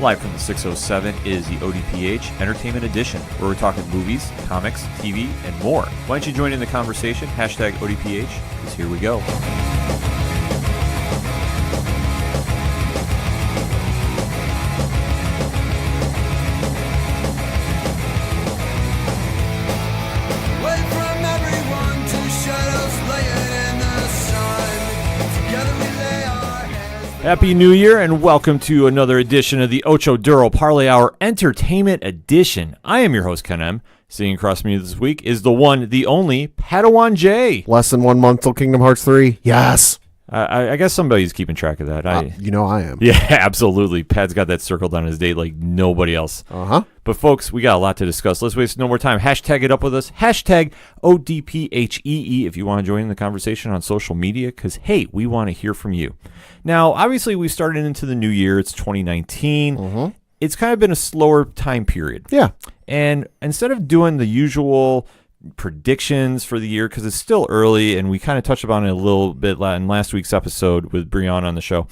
Live from the 607 is the ODPH Entertainment Edition, where we're talking movies, comics, TV, and more. Why don't you join in the conversation? Hashtag ODPH, because here we go. Happy New Year and welcome to another edition of the Ocho Duro Parlay Hour Entertainment Edition. I am your host, Ken M. Sitting across from me this week is the one, the only, Padawan J. Less than 1 month till Kingdom Hearts 3. Yes. I guess somebody's keeping track of that. I am. Yeah, absolutely. Pat's got that circled on his date like nobody else. But folks, we got a lot to discuss. Let's waste no more time. Hashtag it up with us. Hashtag ODPHEE if you want to join in the conversation on social media, because, hey, we want to hear from you. Now, obviously, we started into the new year. It's 2019. It's kind of been a slower time period. Yeah. And instead of doing the usual predictions for the year, because it's still early, and we kind of touched upon it a little bit in last week's episode with Brianna on the show,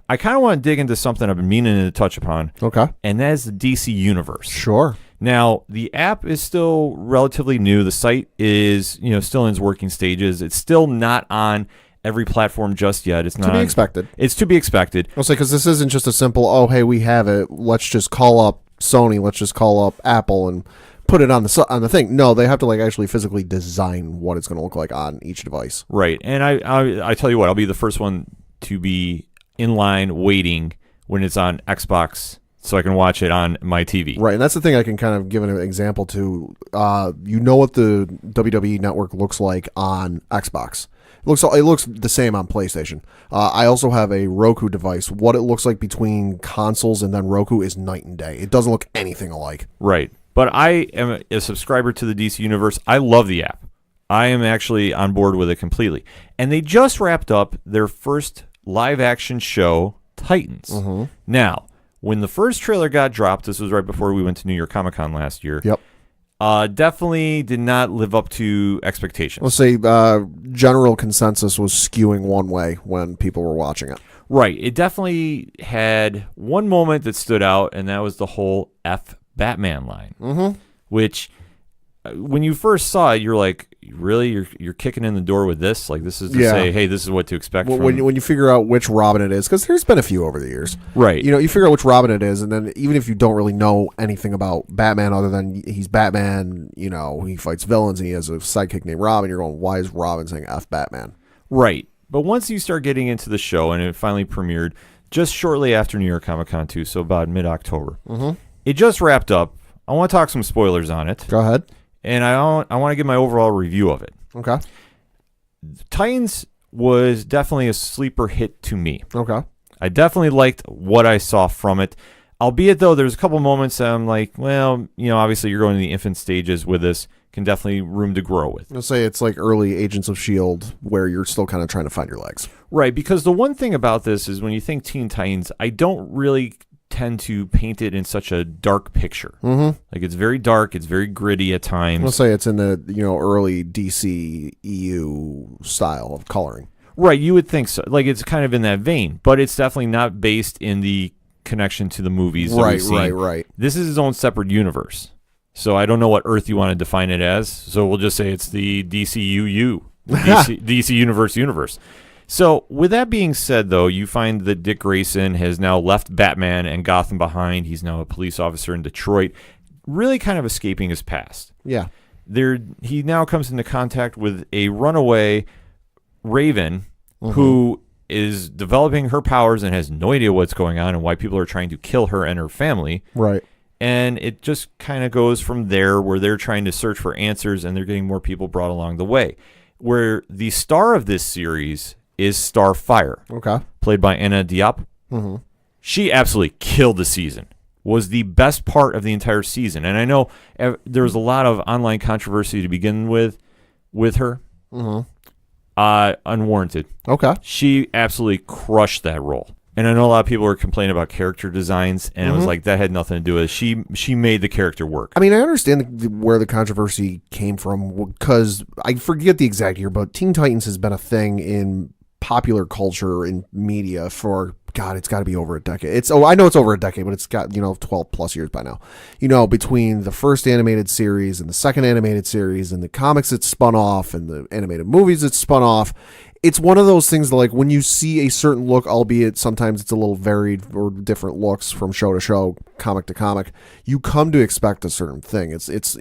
I kind of want to dig into something I've been meaning to touch upon. Okay. And that is the DC Universe. Sure. Now, the app is still relatively new. The site is, still in its working stages. It's still not on every platform just yet. It's not to be expected. It's to be expected. I'll say, because this isn't just a simple, oh, hey, we have it. Let's just call up Sony. Let's just call up Apple and put it on the thing. No, they have to actually physically design what it's going to look like on each device. Right. And I tell you what, I'll be the first one to be in line waiting when it's on Xbox so I can watch it on my TV. Right. And that's the thing I can kind of give an example to. You know what the WWE Network looks like on Xbox. It looks the same on PlayStation. I also have a Roku device. What it looks like between consoles and then Roku is night and day. It doesn't look anything alike. Right. But I am a subscriber to the DC Universe. I love the app. I am actually on board with it completely. And they just wrapped up their first live-action show, Titans. Now, when the first trailer got dropped, this was right before we went to New York Comic Con last year. Yep. Definitely did not live up to expectations. Let's say general consensus was skewing one way when people were watching it. Right. It definitely had one moment that stood out, and that was the whole F Batman line, which when you first saw it, you're like, really? You're kicking in the door with this? Like, this is to say, hey, this is what to expect from... When you figure out which Robin it is, because there's been a few over the years. Right. You figure out which Robin it is, and then even if you don't really know anything about Batman other than he's Batman, he fights villains, and he has a sidekick named Robin, you're going, why is Robin saying F Batman? Right. But once you start getting into the show, and it finally premiered just shortly after New York Comic Con 2, so about mid-October, it just wrapped up. I want to talk some spoilers on it. Go ahead. And I want to give my overall review of it. Okay. Titans was definitely a sleeper hit to me. Okay. I definitely liked what I saw from it. Albeit, though, there's a couple moments that I'm like, well, obviously you're going to the infant stages with this. Can definitely room to grow with. I'll say it's like early Agents of S.H.I.E.L.D. where you're still kind of trying to find your legs. Right, because the one thing about this is when you think Teen Titans, I don't really tend to paint it in such a dark picture. Like, it's very dark, it's very gritty at times. I'll say it's in the early DC EU style of coloring. Right, you would think so. Like, it's kind of in that vein, but it's definitely not based in the connection to the movies. Right. This is its own separate universe. So I don't know what Earth you want to define it as. So we'll just say it's the DCUU, DC universe. So with that being said, though, you find that Dick Grayson has now left Batman and Gotham behind. He's now a police officer in Detroit, really kind of escaping his past. Yeah. He now comes into contact with a runaway Raven who is developing her powers and has no idea what's going on and why people are trying to kill her and her family. Right. And it just kind of goes from there where they're trying to search for answers and they're getting more people brought along the way. Where the star of this series is Starfire, played by Anna Diop. She absolutely killed the season. Was the best part of the entire season. And I know there was a lot of online controversy to begin with her. Unwarranted. Okay. She absolutely crushed that role. And I know a lot of people were complaining about character designs, and it was like that had nothing to do with it. She made the character work. I mean, I understand where the controversy came from, because I forget the exact year, but Teen Titans has been a thing in popular culture in media for God, it's got to be over a decade. I know it's over a decade, but it's got 12 plus years by now. Between the first animated series and the second animated series and the comics it's spun off and the animated movies it's spun off, it's one of those things that, like, when you see a certain look, albeit sometimes it's a little varied or different looks from show to show, comic to comic, you come to expect a certain thing. It's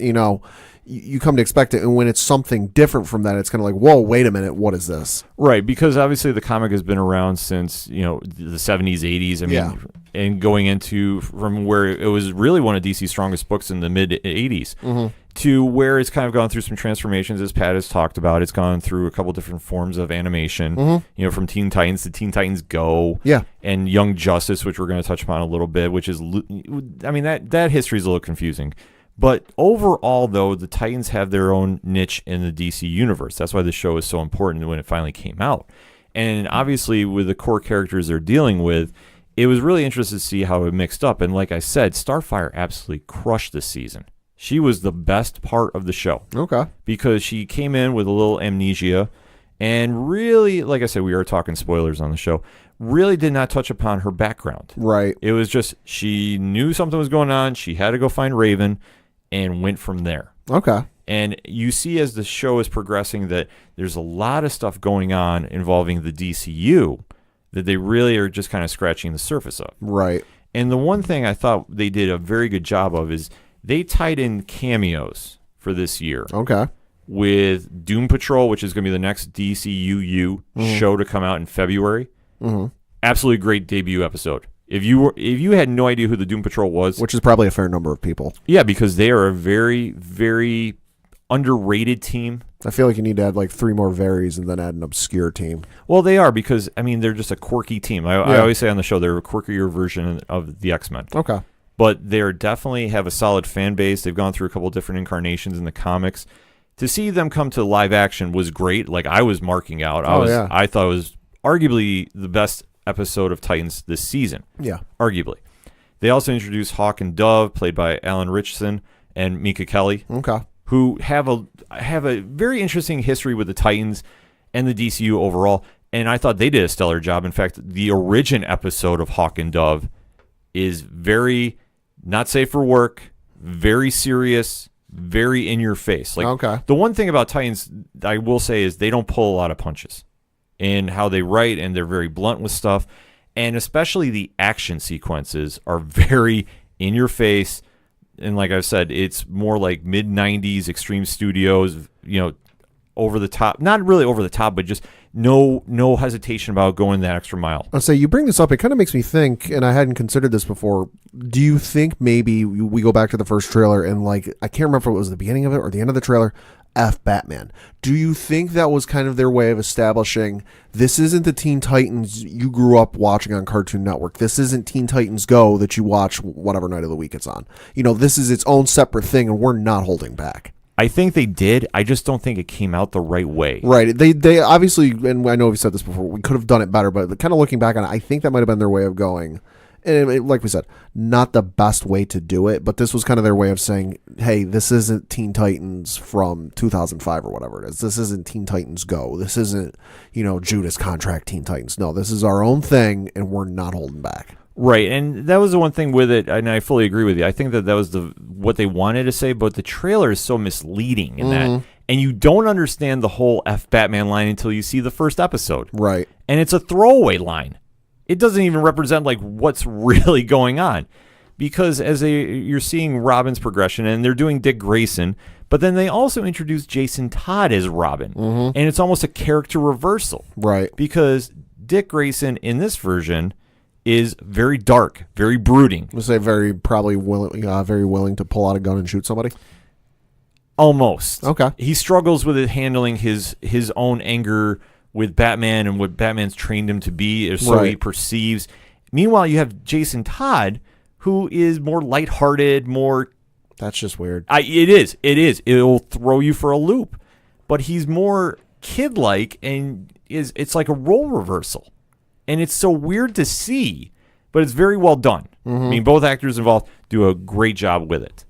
you come to expect it, and when it's something different from that, it's kind of like, whoa, wait a minute, what is this? Right, because obviously the comic has been around since the 70s, 80s. I mean, and going into from where it was really one of DC's strongest books in the mid 80s to where it's kind of gone through some transformations, as Pat has talked about. It's gone through a couple different forms of animation, from Teen Titans to Teen Titans Go, and Young Justice, which we're going to touch upon a little bit. Which is, I mean, that history is a little confusing. But overall, though, the Titans have their own niche in the DC universe. That's why the show is so important when it finally came out. And obviously, with the core characters they're dealing with, it was really interesting to see how it mixed up. And like I said, Starfire absolutely crushed this season. She was the best part of the show. Okay. Because she came in with a little amnesia and really, like I said, we are talking spoilers on the show, really did not touch upon her background. Right. It was just she knew something was going on. She had to go find Raven and went from there. Okay. And you see as the show is progressing that there's a lot of stuff going on involving the DCU that they really are just kind of scratching the surface of. Right. And the one thing I thought they did a very good job of is they tied in cameos for this year. Okay. With Doom Patrol, which is going to be the next DCUU show to come out in February. Absolutely great debut episode. If you had no idea who the Doom Patrol was, which is probably a fair number of people, because they are a very, very underrated team. I feel like you need to add like 3 more varies and then add an obscure team. Well, they are, because I mean they're just a quirky team. I always say on the show they're a quirkier version of the X-Men. Okay, but they are definitely have a solid fan base. They've gone through a couple different incarnations in the comics. To see them come to live action was great. Like I was marking out. I thought it was arguably the best episode of Titans this season. Yeah. Arguably. They also introduced Hawk and Dove, played by Alan Ritchson and Mika Kelly. Okay. Who have a very interesting history with the Titans and the DCU overall. And I thought they did a stellar job. In fact, the origin episode of Hawk and Dove is very not safe for work, very serious, very in your face. Like the one thing about Titans I will say is they don't pull a lot of punches in how they write, and they're very blunt with stuff, and especially the action sequences are very in your face. And like I've said, it's more like mid 90s Extreme Studios, over the top, not really over the top, but just no hesitation about going that extra mile. I'll say you bring this up, it kind of makes me think, and I hadn't considered this before. Do you think maybe we go back to the first trailer and I can't remember if it was the beginning of it or the end of the trailer, F Batman. Do you think that was kind of their way of establishing this isn't the Teen Titans you grew up watching on Cartoon Network. This isn't Teen Titans Go that you watch whatever night of the week it's on. This is its own separate thing, and we're not holding back. I think they did. I just don't think it came out the right way. Right. They obviously, and I know we've said this before, we could have done it better, but kind of looking back on it, I think that might have been their way of going. And like we said, not the best way to do it, but this was kind of their way of saying, hey, this isn't Teen Titans from 2005 or whatever it is. This isn't Teen Titans Go. This isn't, Judas Contract Teen Titans. No, this is our own thing, and we're not holding back. Right, and that was the one thing with it, and I fully agree with you. I think that was what they wanted to say, but the trailer is so misleading in that, and you don't understand the whole F Batman line until you see the first episode. Right. And it's a throwaway line. It doesn't even represent what's really going on, because you're seeing Robin's progression, and they're doing Dick Grayson, but then they also introduce Jason Todd as Robin, and it's almost a character reversal. Right. Because Dick Grayson in this version is very dark, very brooding. Let's say very willing to pull out a gun and shoot somebody. Almost. Okay. He struggles with handling his own anger with Batman and what Batman's trained him to be, or so he perceives. Meanwhile, you have Jason Todd, who is more lighthearted, more... That's just weird. It is. It'll throw you for a loop. But he's more kid-like, and it's like a role reversal. And it's so weird to see, but it's very well done. I mean, both actors involved do a great job with it.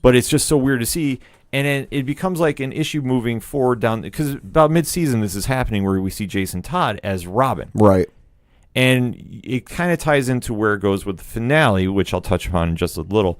But it's just so weird to see. And it becomes like an issue moving forward down, because about mid-season this is happening where we see Jason Todd as Robin. Right. And it kind of ties into where it goes with the finale, which I'll touch upon in just a little.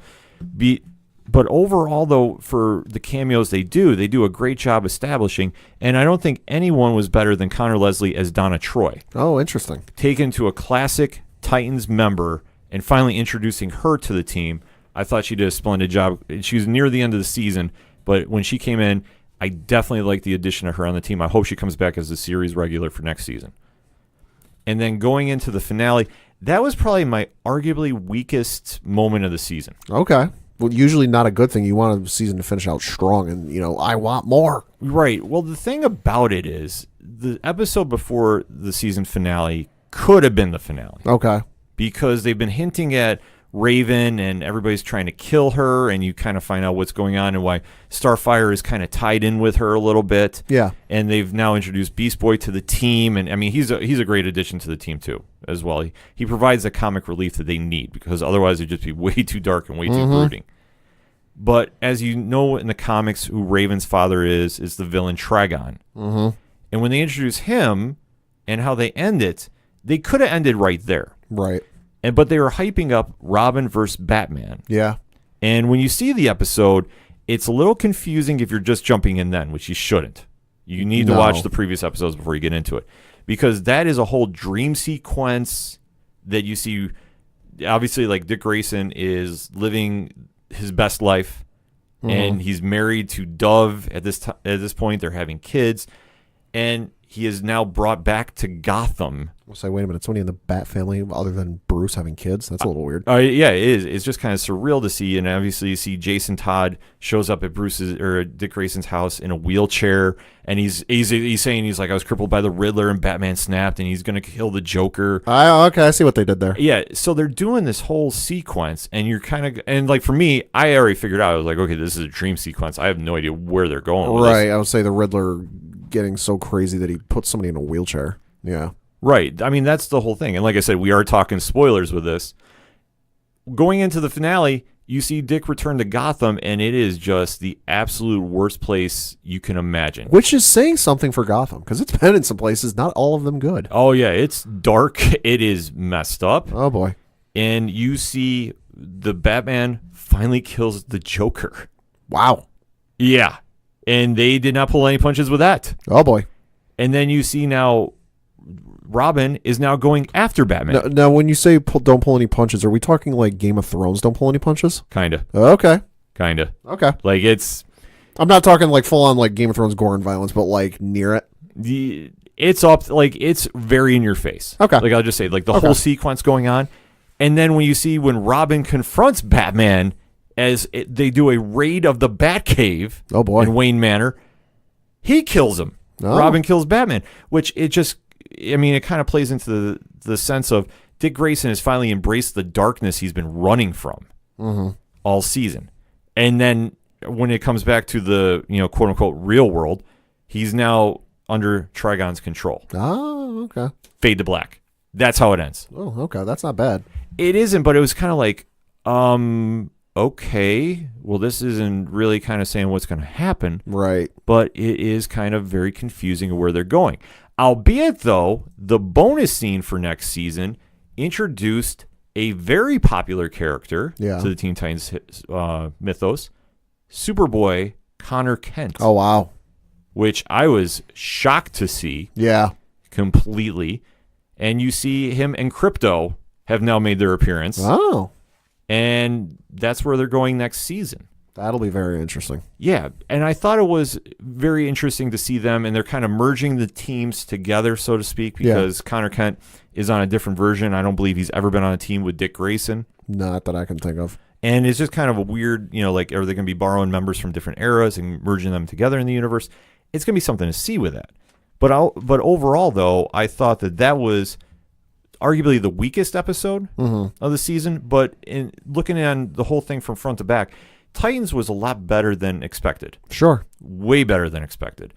But overall, though, for the cameos they do a great job establishing, and I don't think anyone was better than Connor Leslie as Donna Troy. Oh, interesting. Taken to a classic Titans member and finally introducing her to the team. I thought she did a splendid job. She was near the end of the season, but when she came in, I definitely like the addition of her on the team. I hope she comes back as a series regular for next season. And then going into the finale, that was probably my arguably weakest moment of the season. Okay. Well, usually not a good thing. You want a season to finish out strong, and, I want more. Right. Well, the thing about it is the episode before the season finale could have been the finale. Okay. Because they've been hinting at Raven, and everybody's trying to kill her, and you kind of find out what's going on and why Starfire is kind of tied in with her a little bit. Yeah. And they've now introduced Beast Boy to the team, and I mean he's a great addition to the team too as well. He provides the comic relief that they need, because otherwise it'd just be way too dark and way too brooding. But as you know in the comics, who Raven's father is the villain Trigon. Mm-hmm. And when they introduce him and how they end it, they could have ended right there. Right. But they were hyping up Robin versus Batman. Yeah. And when you see the episode, it's a little confusing if you're just jumping in then, which you shouldn't. You need to watch the previous episodes before you get into it. Because that is a whole dream sequence that you see. Obviously, like, Dick Grayson is living his best life, and he's married to Dove at this point. They're having kids, and he is now brought back to Gotham. I'll say, wait a minute, somebody in the Bat family other than Bruce having kids? That's a little weird. Yeah, it is. It's just kind of surreal to see, and obviously you see Jason Todd shows up at Dick Grayson's house in a wheelchair, and he's saying he's like, I was crippled by the Riddler, and Batman snapped, and he's going to kill the Joker. Okay, I see what they did there. Yeah, so they're doing this whole sequence, and you're kind of, and like for me, I already figured out, I was like, okay, this is a dream sequence. I have no idea where they're going with right, this. I would say the Riddler getting so crazy that he puts somebody in a wheelchair. Yeah. Right. I mean, that's the whole thing. And like I said, we are talking spoilers with this. Going into the finale, you see Dick return to Gotham, and it is just the absolute worst place you can imagine. Which is saying something for Gotham, because it's been in some places, not all of them good. Oh, yeah. It's dark. It is messed up. Oh, boy. And you see the Batman finally kills the Joker. Wow. Yeah. And they did not pull any punches with that. Oh, boy. And then you see now Robin is now going after Batman. Now, when you say don't pull any punches, are we talking like Game of Thrones don't pull any punches? Kind of. Okay. Kind of. Okay. Like it's... I'm not talking like full on like Game of Thrones gore and violence, but like near it. It's up, like it's very in your face. Okay. Like I'll just say, like the whole sequence going on. And then when Robin confronts Batman as they do a raid of the Batcave in Wayne Manor, he kills him. Oh. Robin kills Batman, which it kind of plays into the sense of Dick Grayson has finally embraced the darkness he's been running from all season. And then when it comes back to the, quote unquote real world, he's now under Trigon's control. Oh, okay. Fade to black. That's how it ends. Oh, okay. That's not bad. It isn't, but it was kind of like, okay, well, this isn't really kind of saying what's going to happen. Right. But it is kind of very confusing of where they're going. Albeit, though, the bonus scene for next season introduced a very popular character to the Teen Titans mythos, Superboy Connor Kent. Oh, wow. Which I was shocked to see. Yeah. Completely. And you see him and Crypto have now made their appearance. Oh. And that's where they're going next season. That'll be very interesting. Yeah, and I thought it was very interesting to see them, and they're kind of merging the teams together, so to speak, because Connor Kent is on a different version. I don't believe he's ever been on a team with Dick Grayson. Not that I can think of. And it's just kind of a weird, like, are they going to be borrowing members from different eras and merging them together in the universe? It's going to be something to see with that. But overall, though, I thought that was arguably the weakest episode of the season. But in looking at the whole thing from front to back, Titans was a lot better than expected. Sure. Way better than expected.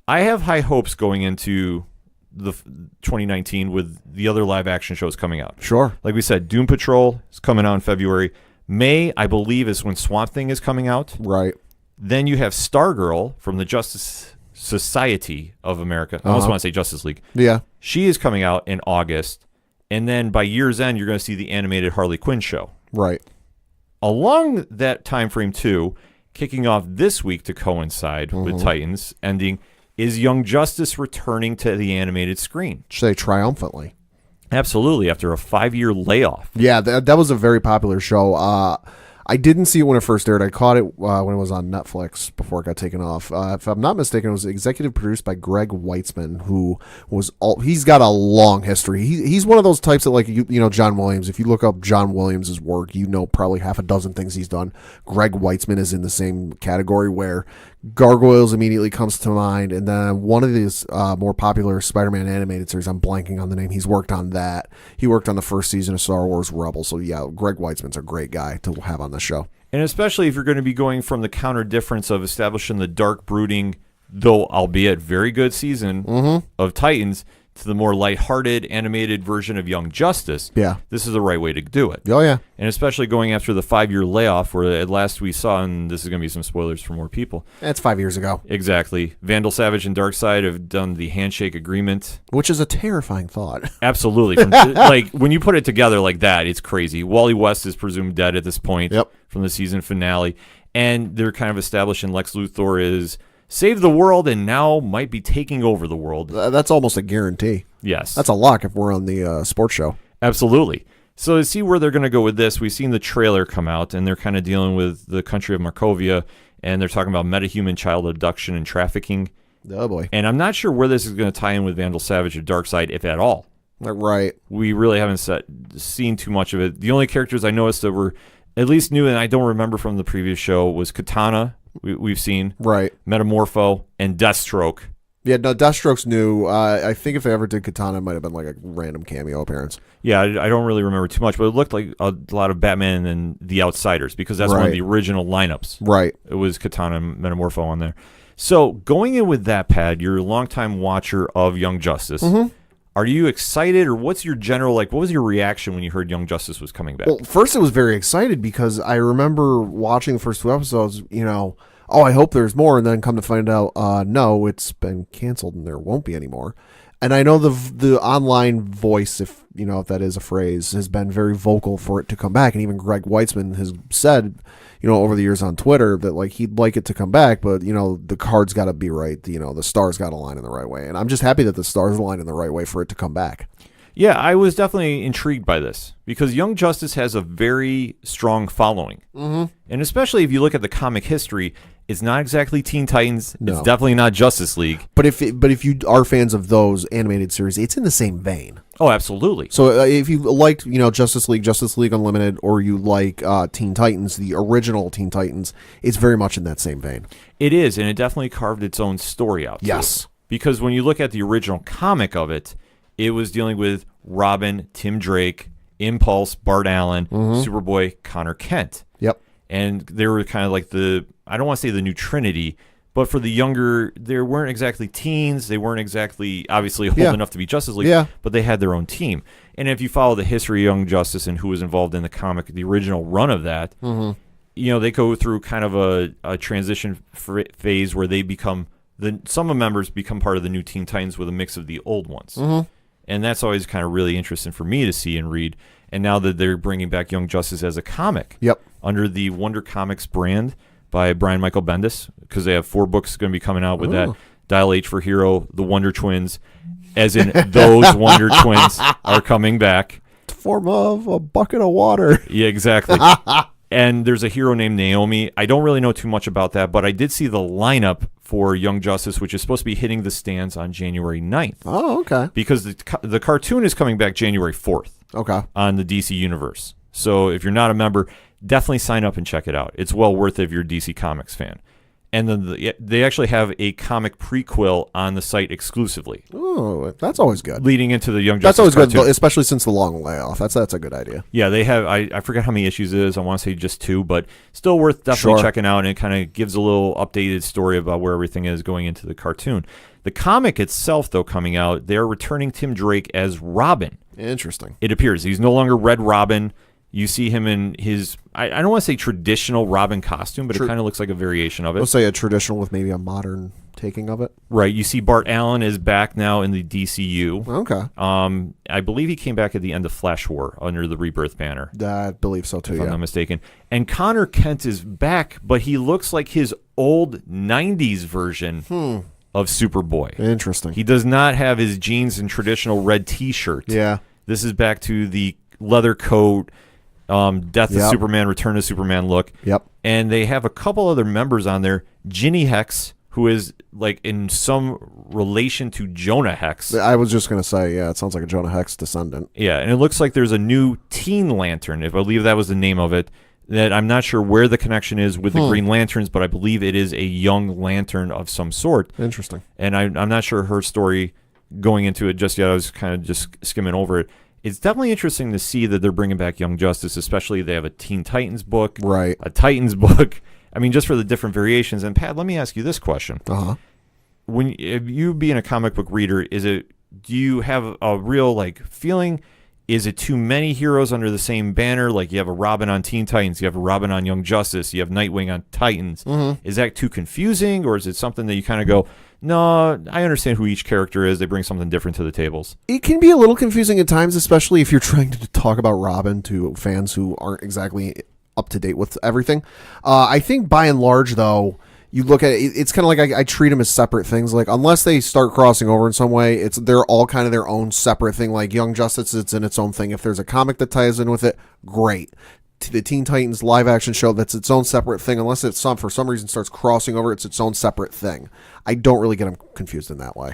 I have high hopes going into the 2019 with the other live action shows coming out. Sure. Like we said, Doom Patrol is coming out in February. May, I believe, is when Swamp Thing is coming out. Right. Then you have Stargirl from the Justice Society of America. I almost want to say Justice League. Yeah. She is coming out in August. And then by year's end, you're going to see the animated Harley Quinn show. Right. Along that time frame, too, kicking off this week to coincide with Titans ending, is Young Justice returning to the animated screen. Say triumphantly. Absolutely, after a 5-year layoff. Yeah, that was a very popular show. I didn't see it when it first aired. I caught it when it was on Netflix before it got taken off. If I'm not mistaken, it was executive produced by Greg Weitzman, who was he's got a long history. He's one of those types that, like, you know, John Williams. If you look up John Williams' work, you know probably half a dozen things he's done. Greg Weitzman is in the same category, where Gargoyles immediately comes to mind, and then one of these more popular Spider-Man animated series, I'm blanking on the name, he's worked on that. He worked on the first season of Star Wars Rebels, so yeah, Greg Weitzman's a great guy to have on the show. And especially if you're going to be going from the counter difference of establishing the dark, brooding, though albeit very good season of Titans, to the more lighthearted animated version of Young Justice, this is the right way to do it. Oh, yeah. And especially going after the 5-year layoff, where at last we saw, and this is going to be some spoilers for more people. That's 5 years ago. Exactly. Vandal Savage and Darkseid have done the handshake agreement. Which is a terrifying thought. Absolutely. Like, when you put it together like that, it's crazy. Wally West is presumed dead at this point from the season finale. And they're kind of establishing Lex Luthor is saved the world and now might be taking over the world. That's almost a guarantee. Yes. That's a lock if we're on the sports show. Absolutely. So to see where they're going to go with this, we've seen the trailer come out, and they're kind of dealing with the country of Markovia, and they're talking about metahuman child abduction and trafficking. Oh, boy. And I'm not sure where this is going to tie in with Vandal Savage or Darkseid, if at all. Right. We really haven't seen too much of it. The only characters I noticed that were at least new, and I don't remember from the previous show, was Katana. We've seen Metamorpho and Deathstroke. Yeah, no, Deathstroke's new. I think if they ever did Katana, it might have been like a random cameo appearance. Yeah, I don't really remember too much, but it looked like a lot of Batman and the Outsiders, because that's one of the original lineups. Right. It was Katana and Metamorpho on there. So going in with that, Pad, you're a longtime watcher of Young Justice. Are you excited, or what's your general, what was your reaction when you heard Young Justice was coming back? Well, first I was very excited because I remember watching the first 2 episodes, I hope there's more, and then come to find out, no, it's been canceled and there won't be any more. And I know the online voice, if that is a phrase, has been very vocal for it to come back, and even Greg Weitzman has said, over the years on Twitter that he'd like it to come back, but the card's got to be right, the stars got to line in the right way, and I'm just happy that the stars align in the right way for it to come back. Yeah, I was definitely intrigued by this because Young Justice has a very strong following, and especially if you look at the comic history, it's not exactly Teen Titans. No. It's definitely not Justice League. But if you are fans of those animated series, it's in the same vein. Oh, absolutely. So if you liked, Justice League Unlimited, or you like Teen Titans, the original Teen Titans, it's very much in that same vein. It is, and it definitely carved its own story out. Yes. Because when you look at the original comic of it, it was dealing with Robin, Tim Drake, Impulse, Bart Allen, Superboy, Connor Kent. Yep. And they were kind of like I don't want to say the new Trinity, but for the younger, they weren't exactly teens. They weren't exactly, obviously, old enough to be Justice League, but they had their own team. And if you follow the history of Young Justice and who was involved in the comic, the original run of that, they go through kind of a transition phase where they become, some of the members become part of the new Teen Titans with a mix of the old ones. And that's always kind of really interesting for me to see and read. And now that they're bringing back Young Justice as a comic under the Wonder Comics brand by Brian Michael Bendis, because they have 4 books going to be coming out with that. Dial H for Hero, the Wonder Twins, as in those Wonder Twins are coming back. It's a form of a bucket of water. Yeah, exactly. And there's a hero named Naomi. I don't really know too much about that, but I did see the lineup for Young Justice, which is supposed to be hitting the stands on January 9th. Oh, okay. Because the cartoon is coming back January 4th. Okay. On the DC Universe. So if you're not a member, definitely sign up and check it out. It's well worth it if you're a DC Comics fan. And then they actually have a comic prequel on the site exclusively. Oh, that's always good. Leading into the Young Justice That's always cartoon. good, especially since the long layoff. That's a good idea. Yeah, they have, I forget how many issues it is. I want to say just 2, but still worth definitely checking out. And it kind of gives a little updated story about where everything is going into the cartoon. The comic itself, though, coming out, they're returning Tim Drake as Robin. Interesting. It appears. He's no longer Red Robin. You see him in his, I don't want to say traditional Robin costume, but it kind of looks like a variation of it. We'll say a traditional with maybe a modern taking of it. Right. You see Bart Allen is back now in the DCU. Okay. I believe he came back at the end of Flash War under the Rebirth banner. I believe so, too, if I'm not mistaken. And Connor Kent is back, but he looks like his old 90s version of Superboy. Interesting. He does not have his jeans and traditional red T-shirt. Yeah. This is back to the leather coat, Death of Superman, Return of Superman look. Yep. And they have a couple other members on there. Ginny Hex, who is like in some relation to Jonah Hex. I was just going to say, yeah, it sounds like a Jonah Hex descendant. Yeah, and it looks like there's a new Teen Lantern, if I believe that was the name of it, that I'm not sure where the connection is with the Green Lanterns, but I believe it is a young lantern of some sort. Interesting. And I'm not sure her story going into it just yet. I was kind of just skimming over it. It's definitely interesting to see that they're bringing back Young Justice, especially they have a Teen Titans book, right? A Titans book. I mean, just for the different variations. And Pat, let me ask you this question: if you being a comic book reader, do you have a real like feeling? Is it too many heroes under the same banner? Like you have a Robin on Teen Titans, you have a Robin on Young Justice, you have Nightwing on Titans. Is that too confusing, or is it something that you kind of go, no, I understand who each character is. They bring something different to the tables. It can be a little confusing at times, especially if you're trying to talk about Robin to fans who aren't exactly up to date with everything. I think by and large, though, you look at it, it's kind of like I treat them as separate things. Like unless they start crossing over in some way, they're all kind of their own separate thing. Like Young Justice, it's in its own thing. If there's a comic that ties in with it, great. The Teen Titans live action show, that's its own separate thing. Unless it's for some reason starts crossing over, it's its own separate thing. I don't really get them confused in that way.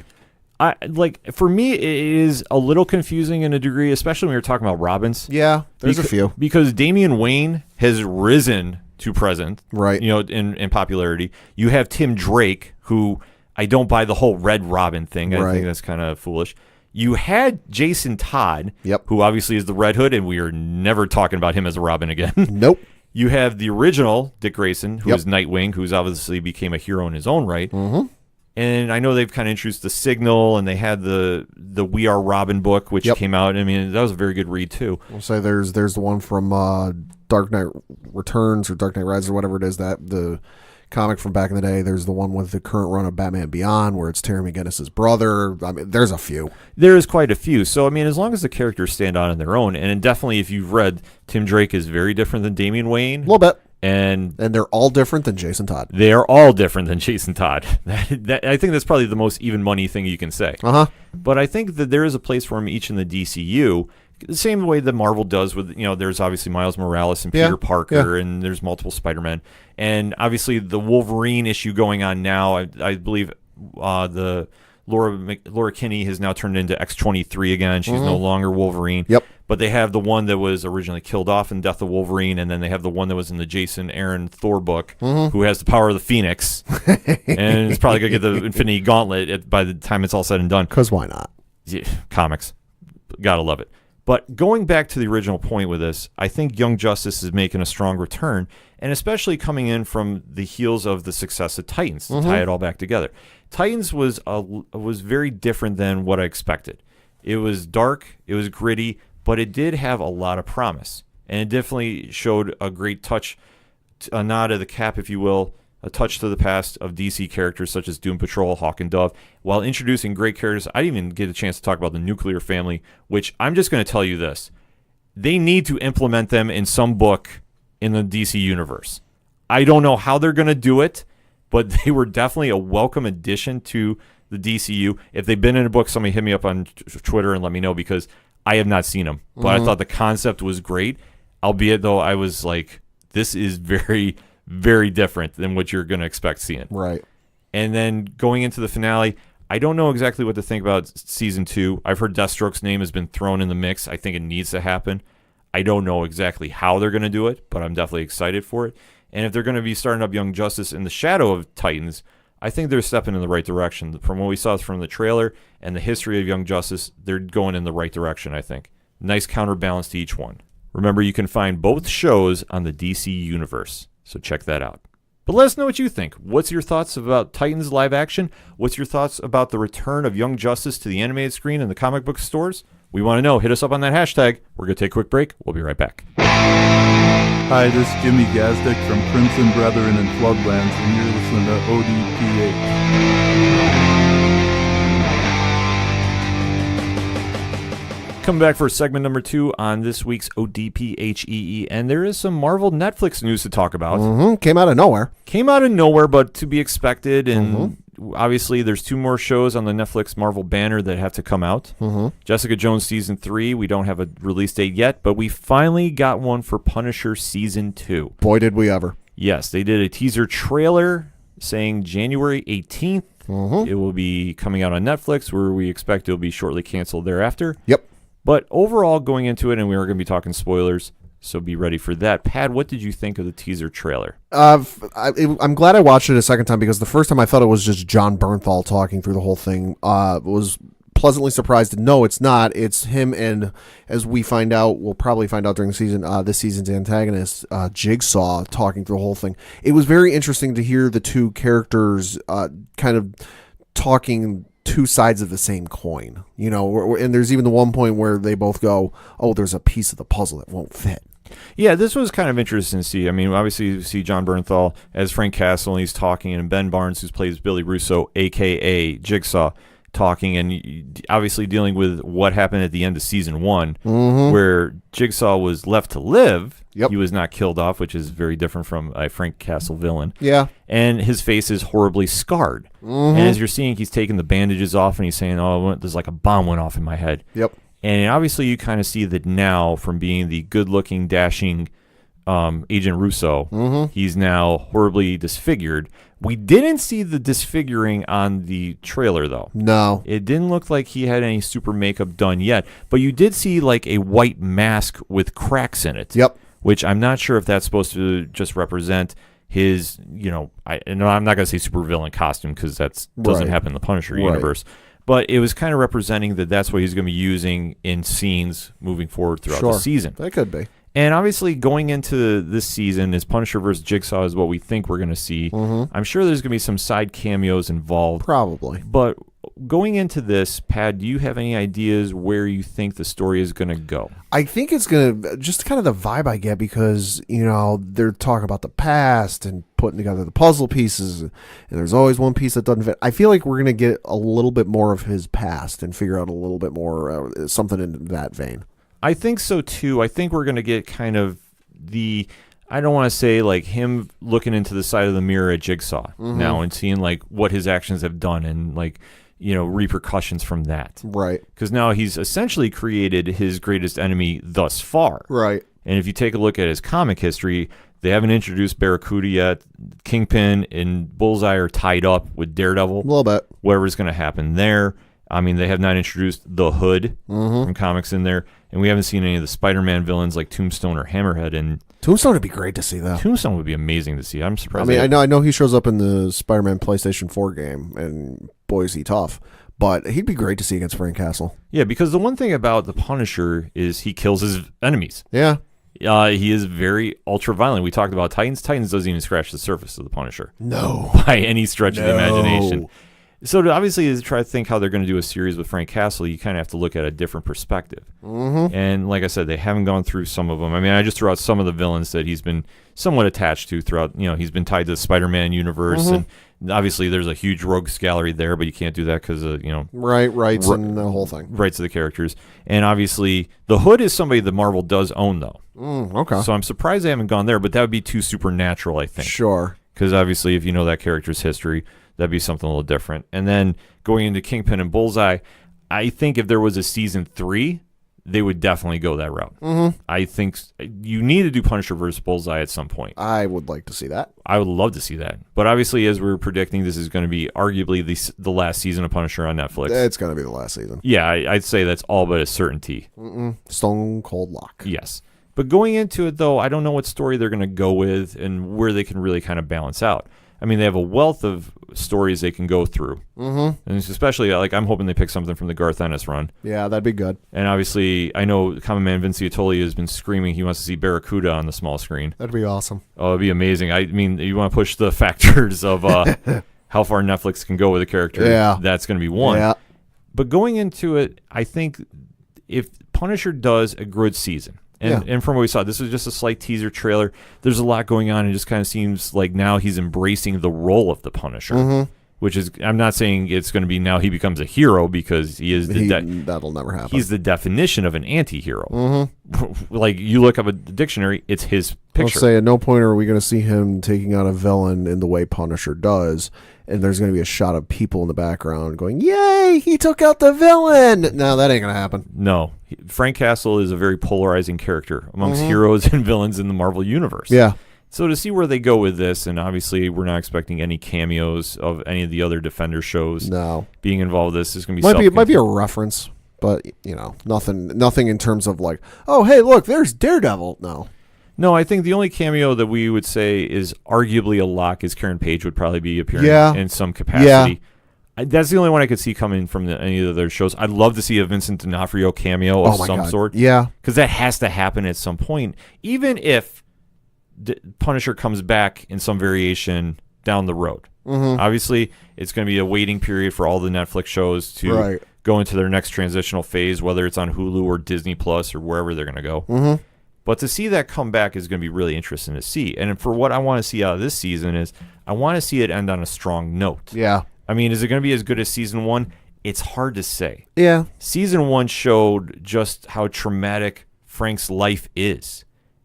For me, it is a little confusing in a degree, especially when you're talking about Robins. Yeah, there's a few. Because Damian Wayne has risen to present, right? In popularity. You have Tim Drake, who I don't buy the whole Red Robin thing. I think that's kind of foolish. You had Jason Todd, who obviously is the Red Hood, and we are never talking about him as a Robin again. Nope. You have the original Dick Grayson, who is Nightwing, who's obviously became a hero in his own right. And I know they've kind of introduced the Signal, and they had the We Are Robin book, which came out. I mean, that was a very good read too. We'll say there's the one from Dark Knight Returns or Dark Knight Rises or whatever it is, that the comic from back in the day. There's the one with the current run of Batman Beyond where it's Terry McGinnis's brother. I mean, there's a few. There is quite a few. So, I mean, as long as the characters stand on their own, and definitely if you've read, Tim Drake is very different than Damian Wayne. A little bit. And they're all different than Jason Todd. They are all different than Jason Todd. I think that's probably the most even money thing you can say. But I think that there is a place for them each in the DCU. The same way that Marvel does with, there's obviously Miles Morales and Peter Parker, and there's multiple Spider-Men. And obviously the Wolverine issue going on now, I believe the Laura Kinney has now turned into X-23 again. She's no longer Wolverine. But they have the one that was originally killed off in Death of Wolverine, and then they have the one that was in the Jason Aaron Thor book, who has the power of the Phoenix. And it's probably going to get the Infinity Gauntlet by the time it's all said and done. Because why not? Yeah, comics. Gotta love it. But going back to the original point with this, I think Young Justice is making a strong return, and especially coming in from the heels of the success of Titans to tie it all back together. Titans was very different than what I expected. It was dark, it was gritty, but it did have a lot of promise, and it definitely showed a great touch, a nod of the cap, if you will, a touch to the past of DC characters such as Doom Patrol, Hawk and Dove, while introducing great characters. I didn't even get a chance to talk about the Nuclear Family, which I'm just going to tell you this. They need to implement them in some book in the DC universe. I don't know how they're going to do it, but they were definitely a welcome addition to the DCU. If they've been in a book, somebody hit me up on Twitter and let me know, because I have not seen them. But I thought the concept was great, albeit though I was like, this is very, very different than what you're going to expect seeing. Right. And then going into the finale, I don't know exactly what to think about season 2. I've heard Deathstroke's name has been thrown in the mix. I think it needs to happen. I don't know exactly how they're going to do it, but I'm definitely excited for it. And if they're going to be starting up Young Justice in the shadow of Titans, I think they're stepping in the right direction. From what we saw from the trailer and the history of Young Justice, they're going in the right direction, I think. Nice counterbalance to each one. Remember, you can find both shows on the DC Universe, so check that out. But let us know what you think. What's your thoughts about Titans live action? What's your thoughts about the return of Young Justice to the animated screen and the comic book stores? We want to know. Hit us up on that hashtag. We're going to take a quick break. We'll be right back. Hi, this is Jimmy Gazdick from Crimson Brethren and Floodlands, and you're listening to ODPHEE. Coming back for segment number 2 on this week's ODPHEE, and there is some Marvel Netflix news to talk about. Came out of nowhere. But to be expected, and obviously there's 2 more shows on the Netflix Marvel banner that have to come out. Jessica Jones Season 3, we don't have a release date yet, but we finally got one for Punisher Season 2. Boy, did we ever. Yes, they did a teaser trailer saying January 18th. It will be coming out on Netflix, where we expect it will be shortly canceled thereafter. Yep. But overall, going into it, and we are going to be talking spoilers, so be ready for that. Pad, what did you think of the teaser trailer? I'm glad I watched it a second time, because the first time I thought it was just John Bernthal talking through the whole thing. Was pleasantly surprised. No, it's not. It's him, and as we find out, we'll probably find out during the season, this season's antagonist, Jigsaw, talking through the whole thing. It was very interesting to hear the 2 characters kind of talking 2 sides of the same coin, and there's even the one point where they both go, oh, there's a piece of the puzzle that won't fit. Yeah, this was kind of interesting to see. I mean, obviously you see John Bernthal as Frank Castle, and he's talking, and Ben Barnes, who plays Billy Russo, a.k.a. Jigsaw, talking, and obviously dealing with what happened at the end of Season 1, where Jigsaw was left to live. Yep. He was not killed off, which is very different from a Frank Castle villain. Yeah. And his face is horribly scarred. And as you're seeing, he's taking the bandages off, and he's saying, oh, there's like a bomb went off in my head. Yep. And obviously you kind of see that now, from being the good-looking, dashing Agent Russo, he's now horribly disfigured. We didn't see the disfiguring on the trailer, though. No. It didn't look like he had any super makeup done yet. But you did see like a white mask with cracks in it. Yep. Which I'm not sure if that's supposed to just represent his, I'm not going to say supervillain costume, because that doesn't happen in the Punisher universe. But it was kind of representing that that's what he's going to be using in scenes moving forward throughout the season. That could be. And obviously, going into this season, as Punisher vs. Jigsaw is what we think we're going to see. I'm sure there's going to be some side cameos involved. Probably. But going into this, Pat, do you have any ideas where you think the story is going to go? I think it's going to, just kind of the vibe I get, because, they're talking about the past and putting together the puzzle pieces, and there's always one piece that doesn't fit. I feel like we're going to get a little bit more of his past and figure out a little bit more, something in that vein. I think so, too. I think we're going to get kind of I don't want to say like him looking into the side of the mirror at Jigsaw now and seeing like what his actions have done and like, repercussions from that. Right. Because now he's essentially created his greatest enemy thus far. Right. And if you take a look at his comic history, they haven't introduced Barracuda yet. Kingpin and Bullseye are tied up with Daredevil. A little bit. Whatever's going to happen there. I mean, they have not introduced the Hood from comics in there. And we haven't seen any of the Spider-Man villains like Tombstone or Hammerhead. And Tombstone would be great to see, though. Tombstone would be amazing to see. I'm surprised. I mean, I know he shows up in the Spider-Man PlayStation 4 game, and boy, is he tough. But he'd be great to see against Frank Castle. Yeah, because the one thing about the Punisher is he kills his enemies. Yeah. He is very ultra-violent. We talked about Titans. Titans doesn't even scratch the surface of the Punisher. No. By any stretch of the imagination. So obviously, to try to think how they're going to do a series with Frank Castle, you kind of have to look at a different perspective. And like I said, they haven't gone through some of them. I mean, I just threw out some of the villains that he's been somewhat attached to throughout. He's been tied to the Spider-Man universe, and obviously there's a huge rogues gallery there, but you can't do that because of rights and the whole thing, rights of the characters. And obviously, the Hood is somebody that Marvel does own, though. Okay. So I'm surprised they haven't gone there, but that would be too supernatural, I think. Sure. Because obviously, if you know that character's history, that'd be something a little different. And then going into Kingpin and Bullseye, I think if there was a season 3, they would definitely go that route. I think you need to do Punisher versus Bullseye at some point. I would like to see that. I would love to see that. But obviously, as we're predicting, this is going to be arguably the last season of Punisher on Netflix. It's going to be the last season. Yeah, I'd say that's all but a certainty. Stone cold lock. Yes. But going into it, though, I don't know what story they're going to go with and where they can really kind of balance out. I mean, they have a wealth of stories they can go through. And it's especially, I'm hoping they pick something from the Garth Ennis run. Yeah, that'd be good. And obviously, I know Common Man Vince Iatoli has been screaming he wants to see Barracuda on the small screen. That'd be awesome. Oh, it'd be amazing. I mean, you want to push the factors of how far Netflix can go with a character. Yeah. That's going to be one. Yeah. But going into it, I think if Punisher does a good season, and from what we saw, this was just a slight teaser trailer. There's a lot going on. It just kind of seems like now he's embracing the role of the Punisher, which is, I'm not saying it's going to be now he becomes a hero, because he is that'll never happen. He's the definition of an anti-hero. Like, you look up a dictionary, it's his picture. I'll say at no point are we going to see him taking out a villain in the way Punisher does, and there's going to be a shot of people in the background going, "Yay, he took out the villain!" No, that ain't going to happen. No. Frank Castle is a very polarizing character amongst heroes and villains in the Marvel Universe. Yeah. So to see where they go with this, and obviously we're not expecting any cameos of any of the other Defender shows being involved. This is going to be might be a reference, but nothing in terms of like, oh hey, look, there's Daredevil. No, I think the only cameo that we would say is arguably a lock is Karen Page would probably be appearing in some capacity. Yeah. That's the only one I could see coming from any of the other shows. I'd love to see a Vincent D'Onofrio cameo of some sort. Yeah, because that has to happen at some point, even if Punisher comes back in some variation down the road. Obviously, it's going to be a waiting period for all the Netflix shows to go into their next transitional phase, whether it's on Hulu or Disney Plus or wherever they're going to go. But to see that come back is going to be really interesting to see. And for what I want to see out of this season is I want to see it end on a strong note. Yeah. I mean, is it going to be as good as season 1? It's hard to say. Yeah. Season 1 showed just how traumatic Frank's life is.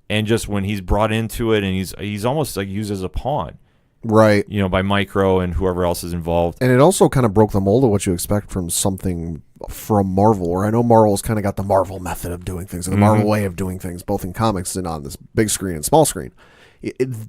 And just when he's brought into it, and he's almost like used as a pawn. Right. By Micro and whoever else is involved. And it also kind of broke the mold of what you expect from something from Marvel, or I know Marvel's kind of got the Marvel method of doing things, or the Marvel way of doing things, both in comics and on this big screen and small screen.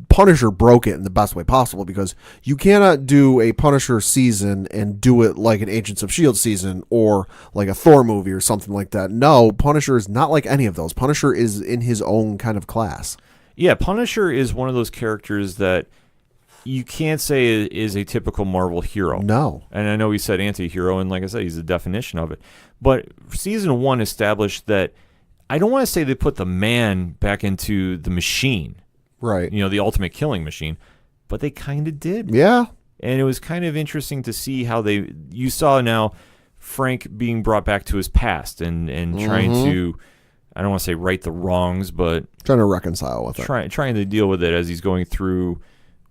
Punisher broke it in the best way possible, because you cannot do a Punisher season and do it like an Agents of S.H.I.E.L.D. season or like a Thor movie or something like that. No, Punisher is not like any of those. Punisher is in his own kind of class. Yeah, Punisher is one of those characters that you can't say is a typical Marvel hero. No. And I know we said anti-hero, and like I said, he's the definition of it. But season 1 established that, I don't want to say they put the man back into the machine. Right. The ultimate killing machine. But they kind of did. Yeah. And it was kind of interesting to see how you saw now Frank being brought back to his past and trying to, I don't want to say right the wrongs, but trying to reconcile with it. Trying to deal with it as he's going through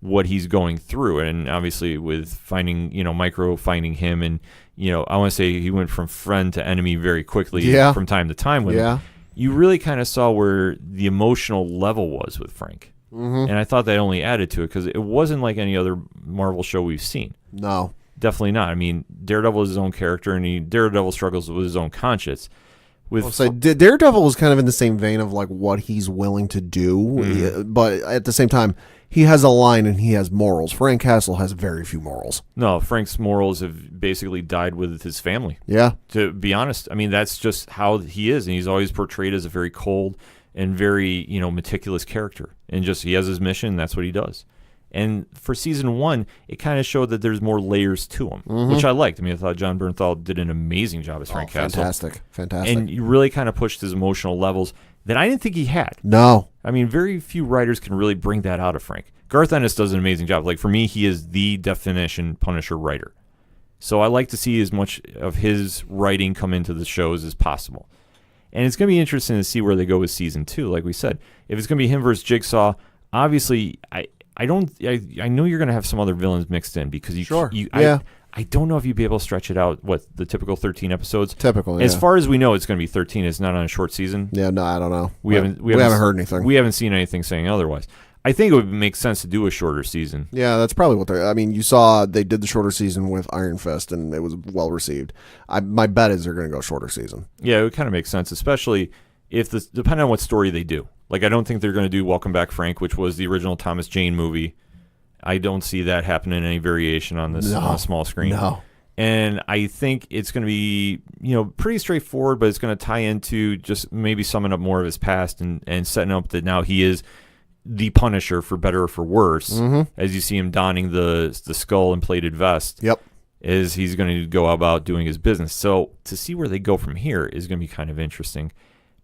what he's going through. And obviously with finding, Micro finding him, and, I want to say he went from friend to enemy very quickly from time to time with him. You really kind of saw where the emotional level was with Frank. And I thought that only added to it, because it wasn't like any other Marvel show we've seen. No. Definitely not. I mean, Daredevil is his own character, and Daredevil struggles with his own conscience. Daredevil was kind of in the same vein of like what he's willing to do, but at the same time, he has a line and he has morals. Frank Castle has very few morals. No, Frank's morals have basically died with his family. Yeah. To be honest, I mean, that's just how he is, and he's always portrayed as a very cold and very, meticulous character. And just, he has his mission, and that's what he does. And for season 1, it kind of showed that there's more layers to him, which I liked. I mean, I thought John Bernthal did an amazing job as Frank Castle. Fantastic. And he really kind of pushed his emotional levels that I didn't think he had. No. I mean, very few writers can really bring that out of Frank. Garth Ennis does an amazing job. Like, for me, he is the definition Punisher writer. So I like to see as much of his writing come into the shows as possible. And it's going to be interesting to see where they go with season 2. Like we said, if it's going to be him versus Jigsaw, obviously, I know you're going to have some other villains mixed in, because I don't know if you'd be able to stretch it out, the typical 13 episodes. Typical, yeah. As far as we know, it's going to be 13. It's not on a short season. Yeah, no, I don't know. We haven't heard anything. We haven't seen anything saying otherwise. I think it would make sense to do a shorter season. Yeah, that's probably what you saw they did the shorter season with Iron Fist, and it was well received. My bet is they're going to go shorter season. Yeah, it would kind of make sense, especially if depending on what story they do. Like, I don't think they're going to do Welcome Back Frank, which was the original Thomas Jane movie. I don't see that happening in any variation on this small screen. No. And I think it's going to be, pretty straightforward, but it's going to tie into just maybe summing up more of his past and setting up that now he is the Punisher, for better or for worse, as you see him donning the skull and plated vest. Yep. As he's going to go about doing his business. So to see where they go from here is going to be kind of interesting.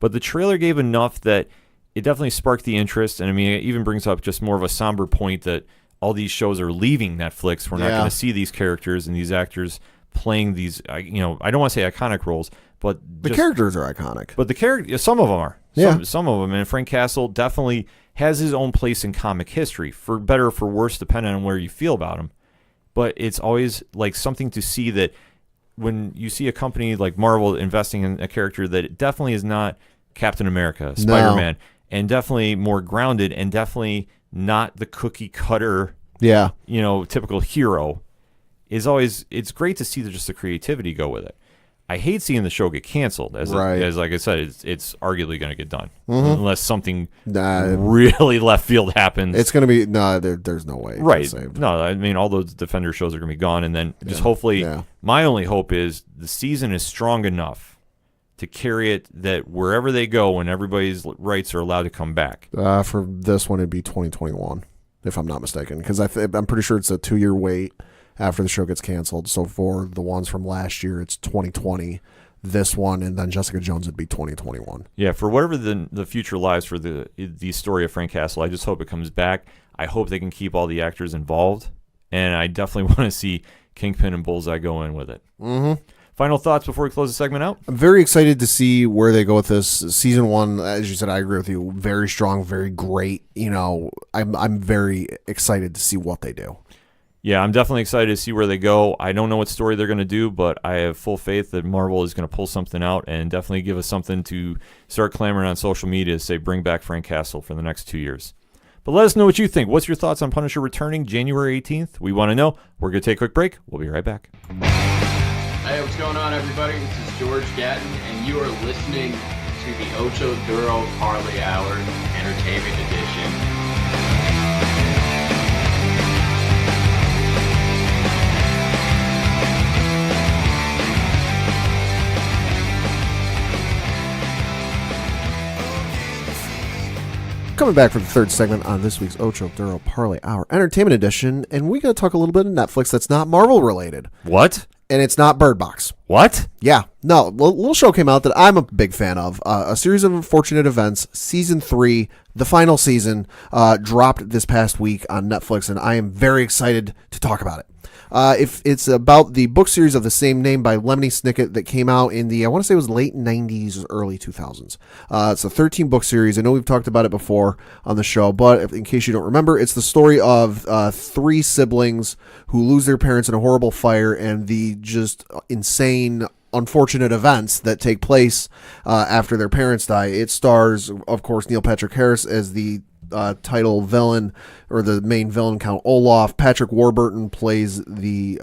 But the trailer gave enough that it definitely sparked the interest. And I mean, it even brings up just more of a somber point that all these shows are leaving Netflix. We're not going to see these characters and these actors playing these, I don't want to say iconic roles, but the characters are iconic. But some of them are. Yeah. Some of them. And Frank Castle definitely has his own place in comic history, for better or for worse, depending on where you feel about him. but it's always like something to see that when you see a company like Marvel investing in a character that definitely is not Captain America, Spider-Man, and definitely more grounded and definitely not the cookie cutter, typical hero, is always, it's great to see just the creativity go with it. I hate seeing the show get canceled, as like I said, it's arguably going to get done unless something really left field happens. It's going to be there's no way. Right? No, I mean all those Defender shows are going to be gone, and then just hopefully, my only hope is the season is strong enough to carry it that wherever they go, when everybody's rights are allowed to come back. For this one, it'd be 2021, if I'm not mistaken, because I'm pretty sure it's a 2-year wait after the show gets canceled. So for the ones from last year, it's 2020, this one, and then Jessica Jones would be 2021. Yeah, for whatever the future lies for the story of Frank Castle, I just hope it comes back. I hope they can keep all the actors involved, and I definitely want to see Kingpin and Bullseye go in with it. Final thoughts before we close the segment out? I'm very excited to see where they go with this. Season 1, as you said, I agree with you, very strong, very great. I'm very excited to see what they do. Yeah, I'm definitely excited to see where they go. I don't know what story they're going to do, but I have full faith that Marvel is going to pull something out and definitely give us something to start clamoring on social media to say, bring back Frank Castle for the next 2 years. But let us know what you think. What's your thoughts on Punisher returning January 18th? We want to know. We're going to take a quick break. We'll be right back. Hey, what's going on, everybody? This is George Gatton, and you are listening to the Ocho Duro Parley Hour Entertainment Edition. Coming back for the third segment on this week's Ocho Duro Parley Hour Entertainment Edition, and we're going to talk a little bit of Netflix that's not Marvel related. What? And it's not Bird Box. What? Yeah. No, a little show came out that I'm a big fan of. A Series of Unfortunate Events, Season 3, the final season, dropped this past week on Netflix, and I am very excited to talk about it. If it's about the book series of the same name by Lemony Snicket that came out in the, I want to say it was late 90s or early 2000s. It's a 13-book series. I know we've talked about it before on the show, but in case you don't remember, it's the story of 3 siblings who lose their parents in a horrible fire and the just insane, unfortunate events that take place after their parents die. It stars, of course, Neil Patrick Harris as the title villain, or the main villain, Count Olaf. Patrick Warburton plays the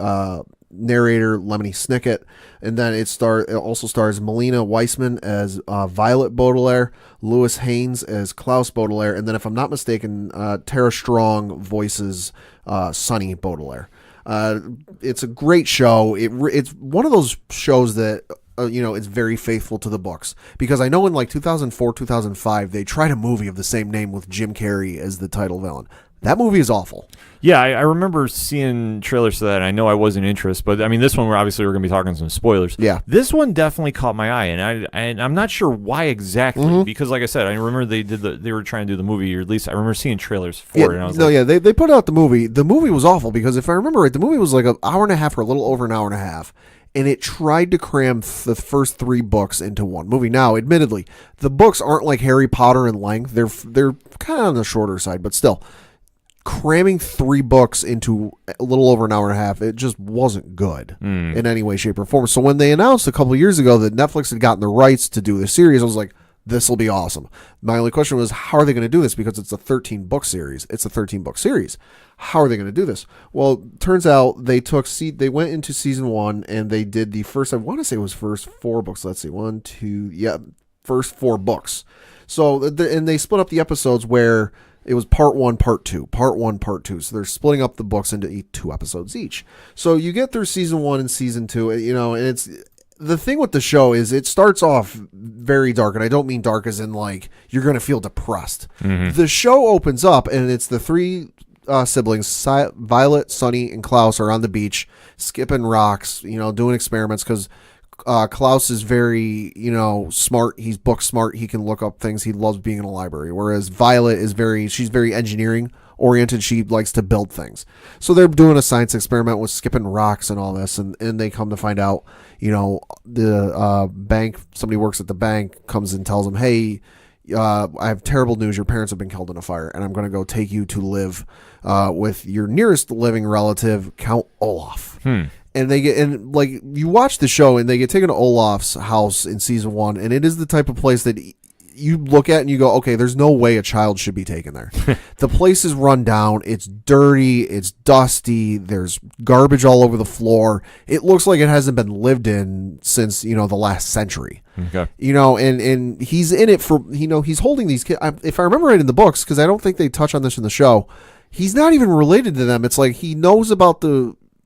narrator, Lemony Snicket, and then it also stars Melina Weissman as Violet Baudelaire, Lewis Haynes as Klaus Baudelaire, and then, if I'm not mistaken, Tara Strong voices Sonny Baudelaire. It's a great show. It's one of those shows that it's very faithful to the books, because I know in like 2004, 2005, they tried a movie of the same name with Jim Carrey as the title villain. That movie is awful. Yeah, I remember seeing trailers to that, and I know I wasn't interested, but I mean, this one, we're going to be talking some spoilers. Yeah. This one definitely caught my eye, and I'm not sure why exactly, because like I said, I remember they were trying to do the movie, or at least I remember seeing trailers for it. And I was they put out the movie. The movie was awful, because if I remember right, the movie was like an hour and a half, or a little over an hour and a half. And it tried to cram the first 3 books into one movie. Now, admittedly, the books aren't like Harry Potter in length. They're kind of on the shorter side, but still, cramming 3 books into a little over an hour and a half, it just wasn't good in any way, shape, or form. So when they announced a couple of years ago that Netflix had gotten the rights to do this series, I was like, this will be awesome. My only question was, how are they going to do this? Because it's a 13-book series. It's a 13-book series. How are they going to do this? Well, turns out they went into season 1 and they did the first, I want to say it was first 4 books. Let's see, first 4 books. So, and they split up the episodes where it was part 1, part 2, part 1, part 2. So they're splitting up the books into 2 episodes each. So you get through season 1 and season 2, and it's, the thing with the show is it starts off very dark, and I don't mean dark as in like you're going to feel depressed. The show opens up, and it's the 3 siblings, Violet, Sonny, and Klaus, are on the beach skipping rocks, doing experiments, because Klaus is very, smart. He's book smart. He can look up things. He loves being in a library. Whereas Violet is she's very engineering oriented. She likes to build things. So they're doing a science experiment with skipping rocks and all this, and they come to find out, the bank, somebody works at the bank, comes and tells them, hey, I have terrible news. Your parents have been killed in a fire, and I'm going to go take you to live with your nearest living relative, Count Olaf. And they get, and like, you watch the show and they get taken to Olaf's house in season 1, and it is the type of place that you look at and you go, okay, there's no way a child should be taken there. The place is run down. It's dirty. It's dusty. There's garbage all over the floor. It looks like it hasn't been lived in since, the last century. Okay. And he's in it for, he's holding these kids. If I remember right in the books, because I don't think they touch on this in the show, he's not even related to them. It's like he knows about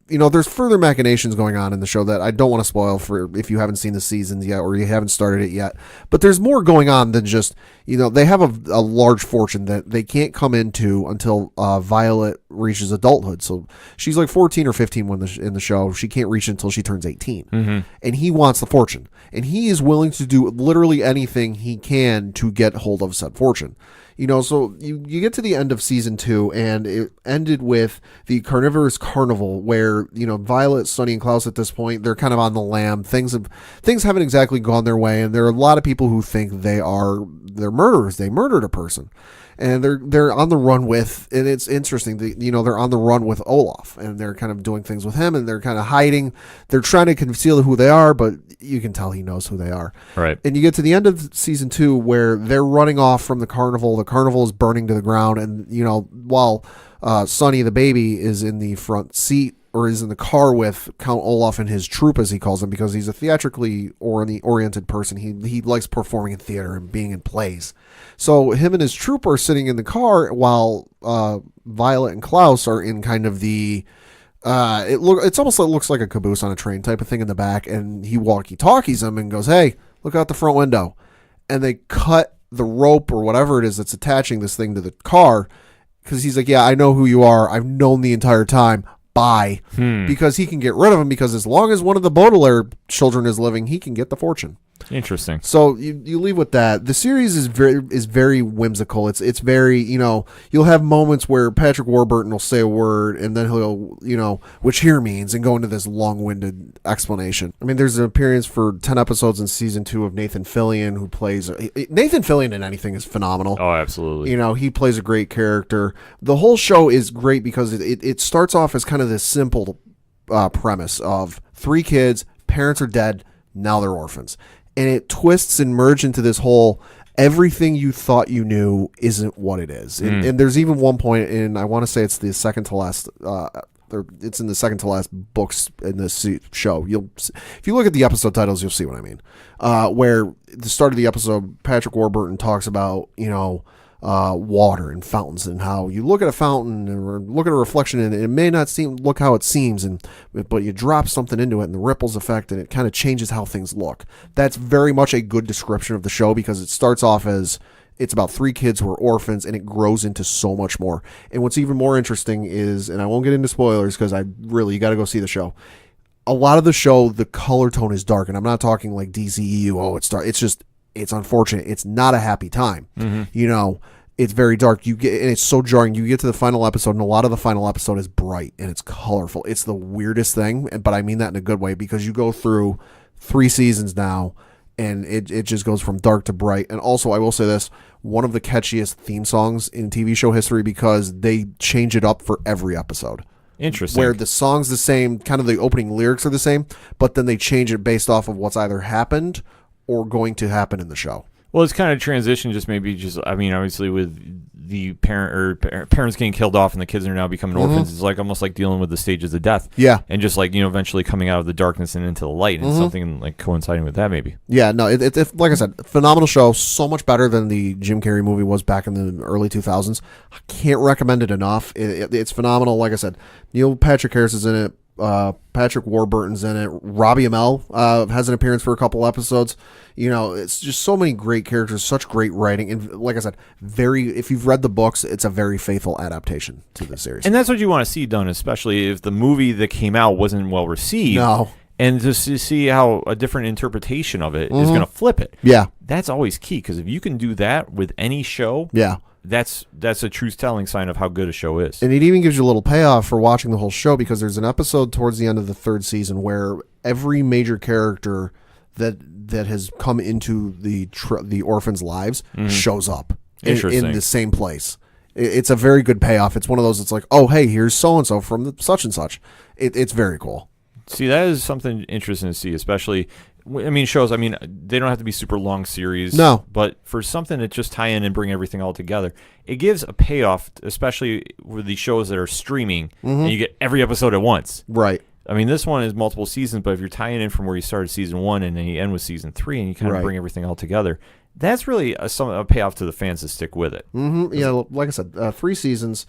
there's further machinations going on in the show that I don't want to spoil for if you haven't seen the seasons yet or you haven't started it yet. But there's more going on than just, they have a large fortune that they can't come into until Violet reaches adulthood. So she's like 14 or 15 in the show. She can't reach it until she turns 18. Mm-hmm. And he wants the fortune. And he is willing to do literally anything he can to get hold of said fortune. So you get to the end of season 2, and it ended with the carnivorous carnival where, Violet, Sonny, and Klaus at this point, they're kind of on the lam. Things haven't exactly gone their way, and there are a lot of people who think they're murderers. They murdered a person. And they're on the run with, and it's interesting, they're on the run with Olaf, and they're kind of doing things with him, and they're kind of hiding. They're trying to conceal who they are, but you can tell he knows who they are. Right. And you get to the end of season 2 where they're running off from the carnival. The carnival is burning to the ground, and while Sonny the baby is in the front seat, or is in the car with Count Olaf and his troupe, as he calls them, because he's a theatrically oriented person. He likes performing in theater and being in plays. So him and his troupe are sitting in the car while Violet and Klaus are in kind of the it's almost like, looks like a caboose on a train type of thing in the back, and he walkie-talkies them and goes, "Hey, look out the front window." And they cut the rope or whatever it is that's attaching this thing to the car, because he's like, "Yeah, I know who you are. I've known the entire time. Bye." Because he can get rid of him, because as long as one of the Baudelaire children is living, he can get the fortune. Interesting. So you leave with that. The series is very whimsical. It's very, you'll have moments where Patrick Warburton will say a word and then he'll, which here means, and go into this long-winded explanation. I mean, there's an appearance for 10 episodes in season 2 of Nathan Fillion, who plays Nathan Fillion in anything is phenomenal. Oh, absolutely. He plays a great character. The whole show is great because it starts off as kind of this simple premise of 3 kids, parents are dead, now they're orphans. And it twists and merges into this whole everything you thought you knew isn't what it is. And there's even one point in, I want to say it's the second to last, it's in the second to last books in this show. If you look at the episode titles, you'll see what I mean. Where at the start of the episode, Patrick Warburton talks about, water and fountains, and how you look at a fountain or look at a reflection and it may not look how it seems, but you drop something into it and the ripples affect, and it kind of changes how things look. That's very much a good description of the show, because it starts off as it's about 3 kids who are orphans, and it grows into so much more. And what's even more interesting is, and I won't get into spoilers because you got to go see the show. A lot of the show, the color tone is dark, and I'm not talking like DCEU. Oh, it's dark. It's unfortunate. It's not a happy time. Mm-hmm. It's very dark. And it's so jarring. You get to the final episode, and a lot of the final episode is bright and it's colorful. It's the weirdest thing, but I mean that in a good way, because you go through 3 seasons now, and it just goes from dark to bright. And also, I will say this, one of the catchiest theme songs in TV show history, because they change it up for every episode. Interesting. Where the song's the same, kind of the opening lyrics are the same, but then they change it based off of what's either happened or going to happen in the show. Well, it's kind of transition, obviously with the parents getting killed off and the kids are now becoming orphans. It's like almost like dealing with the stages of death. Yeah. And just like, eventually coming out of the darkness and into the light, and something like coinciding with that maybe. Yeah, no, it like I said, phenomenal show. So much better than the Jim Carrey movie was back in the early 2000s. I can't recommend it enough. It's phenomenal. Like I said, Neil Patrick Harris is in it. Patrick Warburton's in it. Robbie Amell has an appearance for a couple episodes. It's just so many great characters, such great writing, and like I said, if you've read the books, it's a very faithful adaptation to the series. And that's what you want to see done, especially if the movie that came out wasn't well received. No. And just to see how a different interpretation of it is going to flip it. Yeah. That's always key, because if you can do that with any show, yeah, that's a truth-telling sign of how good a show is. And it even gives you a little payoff for watching the whole show, because there's an episode towards the end of the 3rd season where every major character that has come into the orphans' lives shows up in the same place. It's a very good payoff. It's one of those. It's like, oh, hey, here's so and so from such and such. It's very cool. See, that is something interesting to see, especially. I mean, shows. I mean, they don't have to be super long series. No, but for something to just tie in and bring everything all together, it gives a payoff, especially with these shows that are streaming, and you get every episode at once. Right. I mean, this one is multiple seasons, but if you're tying in from where you started season 1 and then you end with season 3 and you kind of bring everything all together, that's really a payoff to the fans to stick with it. Yeah, like I said, 3 seasons.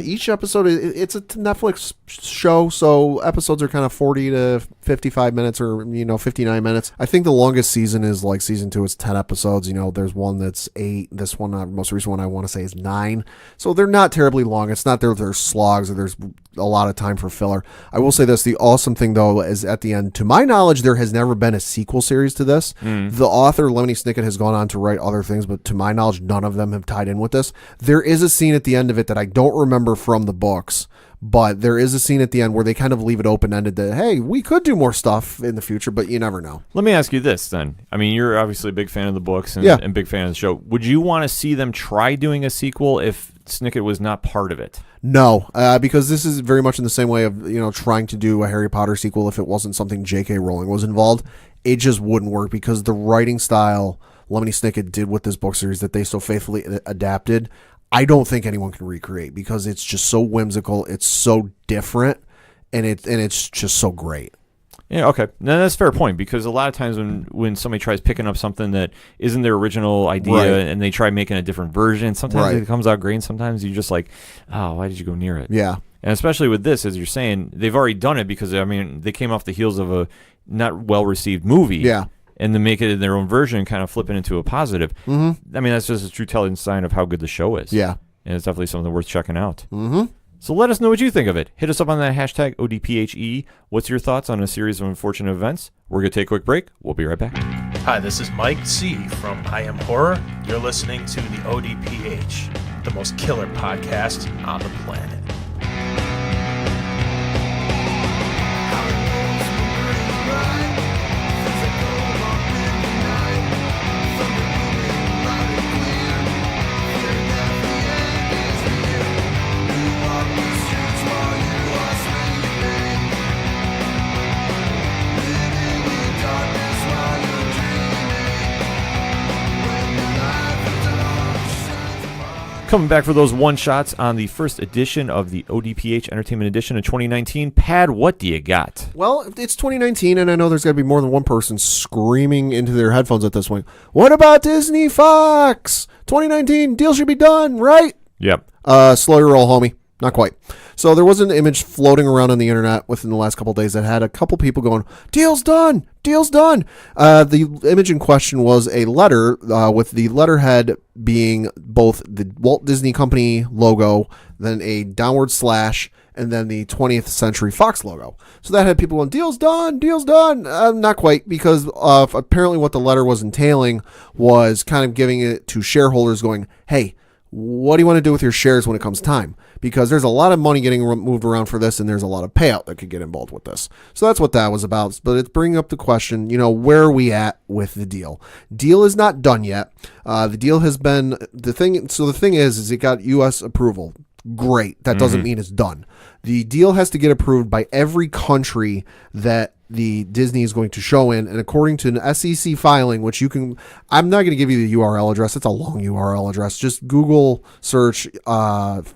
Each episode, it's a Netflix show, so episodes are kind of 40 to 55 minutes or, 59 minutes. I think the longest season is like season 2. It's 10 episodes. There's one that's 8. This one, most recent one I want to say is 9. So they're not terribly long. It's not there's slogs or there's a lot of time for filler. I will say this. The awesome thing, though, is at the end, to my knowledge, there has never been a sequel series to this. The author, Lemony Snicket, has gone on to write other things, but to my knowledge, none of them have tied in with this. There is a scene at the end of it that I don't remember from the books, but there is a scene at the end where they kind of leave it open-ended that, hey, we could do more stuff in the future, but you never know. Let me ask you this, then. I mean, you're obviously a big fan of the books and big fan of the show. Would you want to see them try doing a sequel if Snicket was not part of it? No, because this is very much in the same way of, trying to do a Harry Potter sequel if it wasn't something J.K. Rowling was involved. It just wouldn't work because the writing style Lemony Snicket did with this book series that they so faithfully adapted, I don't think anyone can recreate because it's just so whimsical, it's so different, and it's just so great. Yeah, okay. Now, that's a fair point because a lot of times when somebody tries picking up something that isn't their original idea and they try making a different version, sometimes it comes out great and sometimes you're just like, oh, why did you go near it? Yeah. And especially with this, as you're saying, they've already done it because, I mean, they came off the heels of a not well-received movie. Yeah. And then make it in their own version and kind of flip it into a positive. I mean, that's just a true telling sign of how good the show is. Yeah. And it's definitely something worth checking out. So let us know what you think of it. Hit us up on that hashtag ODPHEE. What's your thoughts on a series of unfortunate events? We're going to take a quick break. We'll be right back. Hi, this is Mike C. from I Am Horror. You're listening to the ODPH, the most killer podcast on the planet. Coming back for those one-shots on the first edition of the ODPH Entertainment Edition of 2019. Pad, what do you got? Well, it's 2019, and I know there's got to be more than one person screaming into their headphones at this point. What about Disney Fox? 2019, deal should be done, right? Yep. Slow your roll, homie. Not quite. So there was an image floating around on the internet within the last couple of days that had a couple people going, deal's done, deal's done. The image in question was a letter with the letterhead being both the Walt Disney Company logo, then a downward slash, and then the 20th Century Fox logo. So that had people going, deal's done, deal's done. Not quite, because apparently what the letter was entailing was kind of giving it to shareholders going, hey, what do you want to do with your shares when it comes time? Because there's a lot of money getting moved around for this, and there's a lot of payout that could get involved with this. So that's what that was about. But it's bringing up the question, where are we at with the deal? Deal is not done yet. The deal has been the thing. So the thing is it got U.S. approval. Great. That doesn't mean it's done. The deal has to get approved by every country that the Disney is going to show in, and according to an SEC filing, which I'm not going to give you the URL address. It's a long URL address. Just Google search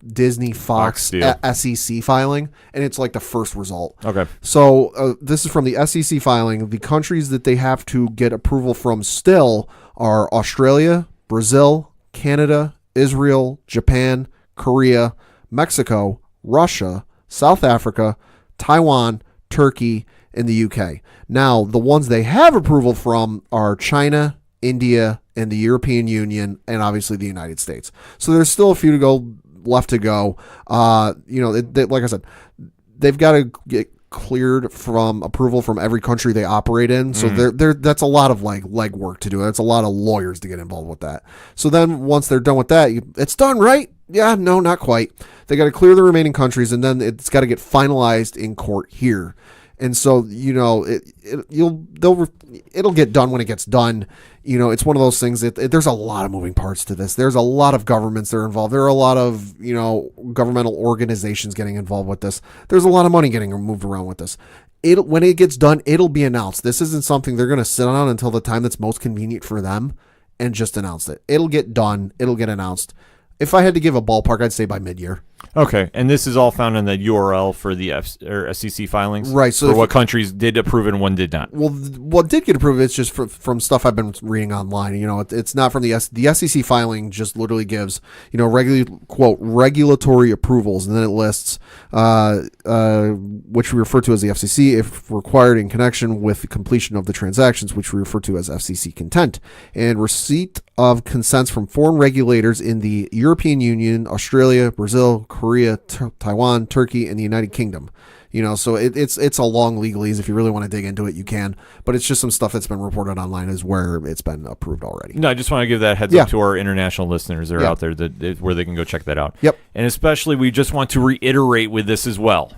Disney Fox SEC filing, and it's like the first result. Okay. So this is from the SEC filing. The countries that they have to get approval from still are Australia, Brazil, Canada, Israel, Japan, Korea, Mexico, Russia, South Africa, Taiwan, Turkey, and the UK. Now, the ones they have approval from are China, India, and the European Union, and obviously the United States. So there's still a few left to go. Like I said, they've got to get cleared from approval from every country they operate in. So that's a lot of legwork to do. That's a lot of lawyers to get involved with that. So then once they're done with that, it's done, right? Yeah, no, not quite. They got to clear the remaining countries, and then it's got to get finalized in court here. And so, it'll get done when it gets done. It's one of those things that there's a lot of moving parts to this. There's a lot of governments that are involved. There are a lot of, governmental organizations getting involved with this. There's a lot of money getting moved around with this. When it gets done, it'll be announced. This isn't something they're going to sit on until the time that's most convenient for them and just announce it. It'll get done. It'll get announced. If I had to give a ballpark, I'd say by mid-year. Okay, and this is all found in the URL for the SEC filings? Right. So for what countries did approve and one did not? Well, what did get approved, it's just from stuff I've been reading online. It's not from the SEC filing, just literally gives, quote, regulatory approvals, and then it lists, which we refer to as the FCC, if required in connection with the completion of the transactions, which we refer to as FCC content, and receipt of consents from foreign regulators in the European Union, Australia, Brazil, Korea, Taiwan, Turkey, and the United Kingdom. So it's a long legalese. If you really want to dig into it, you can. But it's just some stuff that's been reported online is where it's been approved already. No, I just want to give that heads up to our international listeners that are out there where they can go check that out. Yep. And especially, we just want to reiterate with this as well.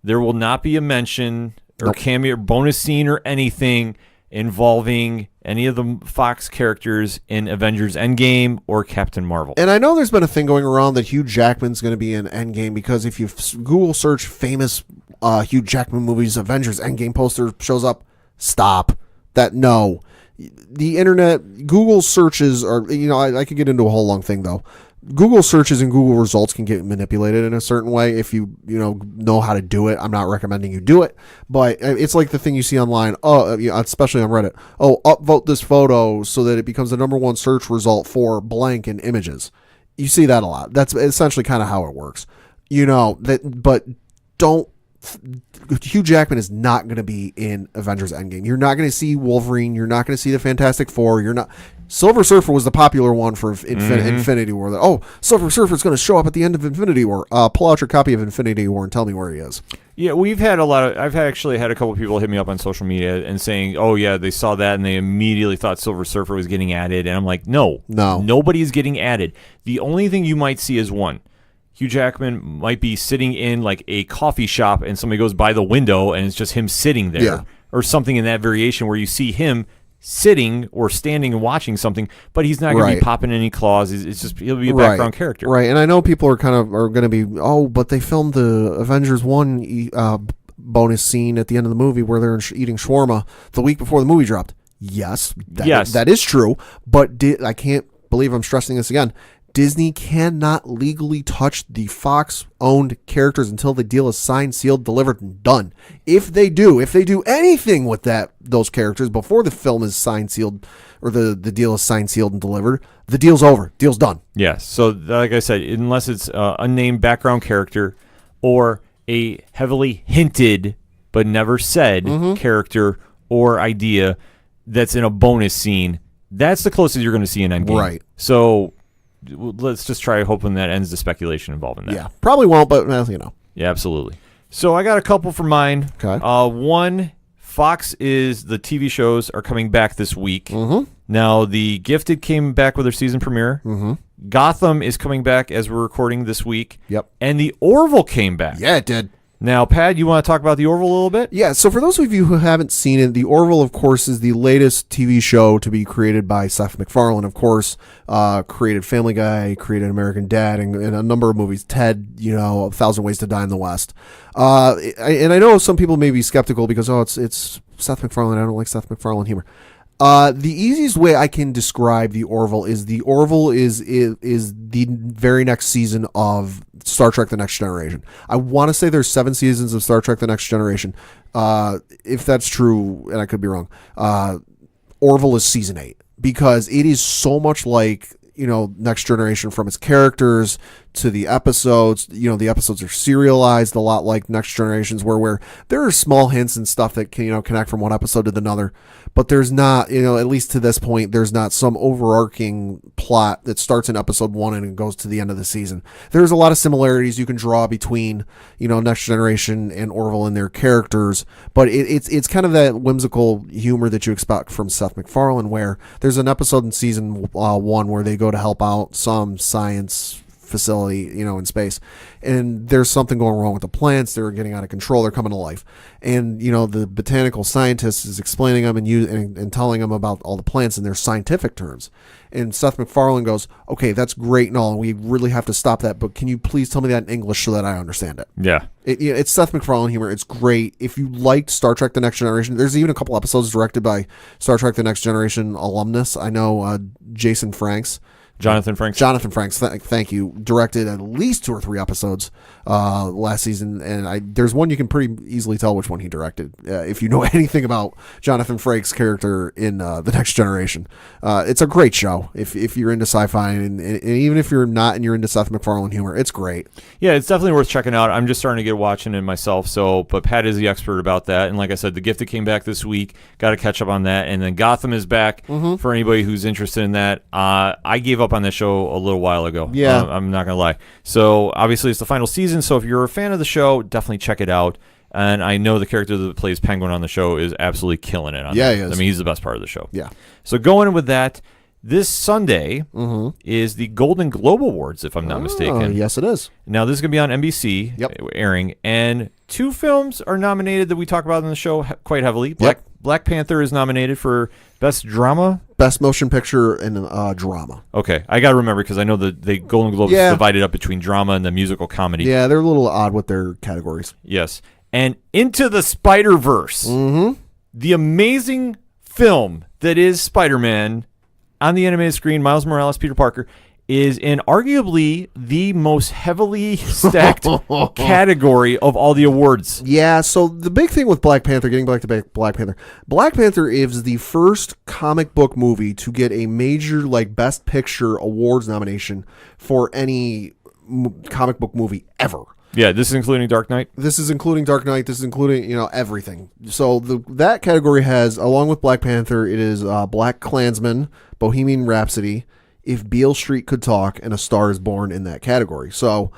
There will not be a mention or cameo or bonus scene or anything involving any of the Fox characters in Avengers Endgame or Captain Marvel. And I know there's been a thing going around that Hugh Jackman's going to be in Endgame, because if you Google search famous Hugh Jackman movies, Avengers Endgame poster shows up. Stop. No. The internet, Google searches are, I could get into a whole long thing though. Google searches and Google results can get manipulated in a certain way if you know how to do it. I'm not recommending you do it, but it's like the thing you see online, especially on Reddit. Upvote this photo so that it becomes the number one search result for blank in images. You see that a lot. That's essentially kind of how it works. But don't. Hugh Jackman is not going to be in Avengers Endgame. You're not going to see Wolverine. You're not going to see the Fantastic Four. You're not. Silver Surfer was the popular one for Infinity War. Silver Surfer's going to show up at the end of Infinity War. Pull out your copy of Infinity War and tell me where he is. Yeah, I've actually had a couple people hit me up on social media and saying, oh yeah, they saw that and they immediately thought Silver Surfer was getting added. And I'm like, no, nobody's getting added. The only thing you might see is one. Hugh Jackman might be sitting in like a coffee shop and somebody goes by the window and it's just him sitting there or something in that variation where you see him sitting or standing and watching something, but he's not going to be popping any claws. He'll be a background character. Right. And I know people are going to be, but they filmed the Avengers 1 bonus scene at the end of the movie where they're eating shawarma the week before the movie dropped. Yes. That is true. But I can't believe I'm stressing this again. Disney cannot legally touch the Fox-owned characters until the deal is signed, sealed, delivered, and done. If they do anything with those characters before the film is signed, sealed, or the deal is signed, sealed, and delivered, the deal's over. Deal's done. Yes. So, like I said, unless it's an unnamed background character or a heavily hinted but never said character or idea that's in a bonus scene, that's the closest you're going to see in Endgame. Right. So let's just try hoping that ends the speculation involved in that. Yeah, probably won't, but Yeah, absolutely. So I got a couple for mine. Okay. One, Fox is the TV shows are coming back this week. Now, The Gifted came back with their season premiere. Gotham is coming back as we're recording this week. Yep. And The Orville came back. Yeah, it did. Now, Pad, you want to talk about The Orville a little bit? Yeah, so for those of you who haven't seen it, The Orville, of course, is the latest TV show to be created by Seth MacFarlane, of course. Created Family Guy, created American Dad, and a number of movies. Ted, 1,000 Ways to Die in the West. And I know some people may be skeptical because, it's Seth MacFarlane. I don't like Seth MacFarlane humor. The easiest way I can describe The Orville is the very next season of Star Trek The Next Generation. I want to say there's 7 seasons of Star Trek The Next Generation. If that's true, and I could be wrong, Orville is season 8 because it is so much like, Next Generation from its characters to the episodes. The episodes are serialized a lot like Next Generations where there are small hints and stuff that can, connect from one episode to another. But there's not, at least to this point, there's not some overarching plot that starts in episode 1 and it goes to the end of the season. There's a lot of similarities you can draw between, Next Generation and Orville and their characters, but it's kind of that whimsical humor that you expect from Seth MacFarlane, where there's an episode in season 1 where they go to help out some science facility, in space, and there's something going wrong with the plants. They're getting out of control. They're coming to life, and the botanical scientist is explaining them and telling them about all the plants in their scientific terms. And Seth MacFarlane goes, "Okay, that's great and all, and we really have to stop that. But can you please tell me that in English so that I understand it?" Yeah, it's Seth MacFarlane humor. It's great. If you liked Star Trek: The Next Generation, there's even a couple episodes directed by Star Trek: The Next Generation alumnus. I know Jonathan Frakes. Thank you. Directed at least 2 or 3 episodes last season, and there's one you can pretty easily tell which one he directed if you know anything about Jonathan Frakes' character in The Next Generation. It's a great show if you're into sci-fi, and even if you're not and you're into Seth MacFarlane humor, it's great. Yeah, it's definitely worth checking out. I'm just starting to get watching it myself, but Pat is the expert about that, and like I said, The Gifted came back this week. Got to catch up on that, and then Gotham is back for anybody who's interested in that. I gave up on this show a little while ago. Yeah. I'm not going to lie. So obviously it's the final season. So if you're a fan of the show, definitely check it out. And I know the character that plays Penguin on the show is absolutely killing it. He is. I mean, he's the best part of the show. Yeah. So going with that, this Sunday is the Golden Globe Awards, if I'm not mistaken. Yes, it is. Now, this is going to be on NBC airing. And 2 films are nominated that we talk about in the show quite heavily. Black Panther is nominated for Best Drama. Best Motion Picture and Drama. Okay, I got to remember because I know the Golden Globe is divided up between drama and the musical comedy. Yeah, they're a little odd with their categories. Yes. And Intothespiderverse, the amazing film that is Spider-Man on the animated screen, Miles Morales, Peter Parker, is in arguably the most heavily stacked category of all the awards. Yeah, so the big thing with Black Panther, getting back to Black Panther is the first comic book movie to get a major Best Picture awards nomination for any comic book movie ever. Yeah, this is including Dark Knight? This is including Dark Knight. This is including, everything. So that category has, along with Black Panther, it is Black Klansman, Bohemian Rhapsody, If Beale Street Could Talk, and A Star Is Born in that category. So,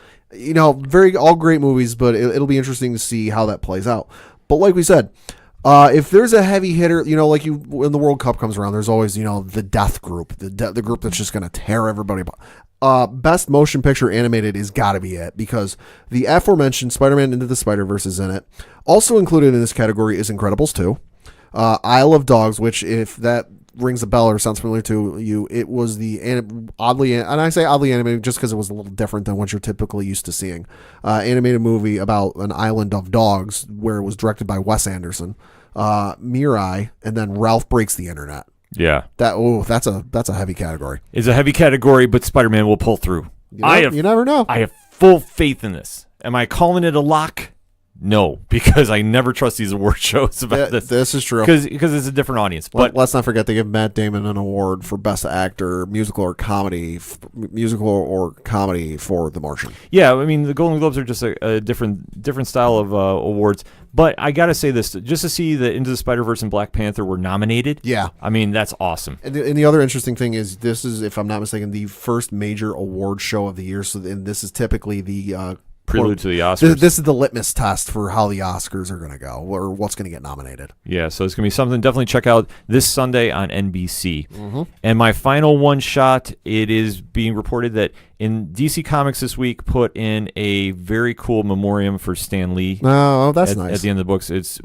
all great movies, but it'll be interesting to see how that plays out. But like we said, if there's a heavy hitter, when the World Cup comes around, there's always, the death group, the group that's just going to tear everybody apart. Best Motion Picture Animated is got to be it, because the aforementioned Spider-Man Into the Spider-Verse is in it. Also included in this category is Incredibles 2, Isle of Dogs, which, if that rings a bell or sounds familiar to you, it was the oddly, and I say oddly animated just because it was a little different than what you're typically used to seeing, animated movie about an island of dogs, where it was directed by Wes Anderson, Mirai, and then Ralph Breaks the Internet. Yeah. That's a heavy category. It's a heavy category, but Spider-Man will pull through. You never know. I have full faith in this. Am I calling it a lock? No, because I never trust these award shows about this. This is true. Because it's a different audience. But let's not forget they give Matt Damon an award for Best Actor, musical or comedy for The Martian. Yeah, I mean, the Golden Globes are just a different style of awards. But I got to say this, just to see that Into the Spider-Verse and Black Panther were nominated. Yeah. I mean, that's awesome. And the other interesting thing is, this is, if I'm not mistaken, the first major award show of the year. So, and this is typically the prelude to the Oscars. This is the litmus test for how the Oscars are going to go, or what's going to get nominated. Yeah, so it's going to be something definitely check out this Sunday on NBC. And my final one shot, it is being reported that in DC Comics this week put in a very cool memoriam for Stan Lee. Oh, that's nice. At the end of the books, it's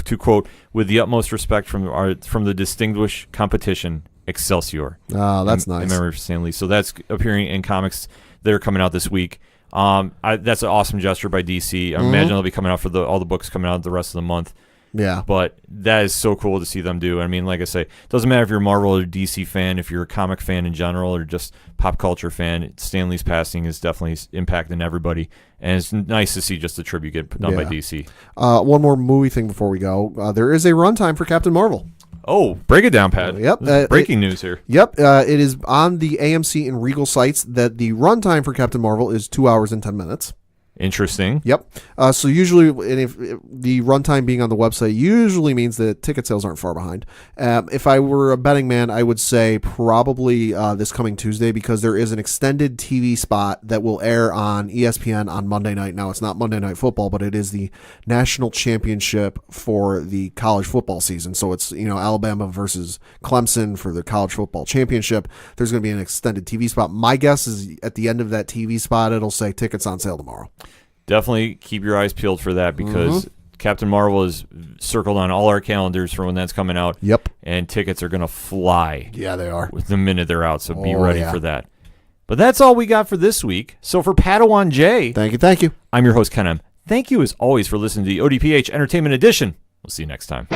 to quote, "With the utmost respect from the distinguished competition, Excelsior." Oh, that's nice. In memory of Stan Lee. So that's appearing in comics that are coming out this week. That's an awesome gesture by DC. I imagine they'll be coming out for all the books coming out the rest of the month. Yeah. But that is so cool to see them do. I mean, like I say, it doesn't matter if you're a Marvel or DC fan, if you're a comic fan in general, or just pop culture fan, Stan Lee's passing is definitely impacting everybody. And it's nice to see just the tribute get done by DC. One more movie thing before we go. There is a runtime for Captain Marvel. Oh, break it down, Pat. Yep. Breaking news here. Yep. It is on the AMC and Regal sites that the runtime for Captain Marvel is 2 hours and 10 minutes. Interesting. Yep. So usually, and if the runtime being on the website usually means that ticket sales aren't far behind. If I were a betting man, I would say probably this coming Tuesday, because there is an extended TV spot that will air on ESPN on Monday night. Now, it's not Monday Night Football, but it is the national championship for the college football season. So it's, Alabama versus Clemson for the college football championship. There's going to be an extended TV spot. My guess is at the end of that TV spot, it'll say tickets on sale tomorrow. Definitely keep your eyes peeled for that, because Captain Marvel is circled on all our calendars for when that's coming out. Yep. And tickets are going to fly. Yeah, they are. The minute they're out, so be ready for that. But that's all we got for this week. So for Padawan J, thank you. I'm your host, Ken M. Thank you, as always, for listening to the ODPH Entertainment Edition. We'll see you next time.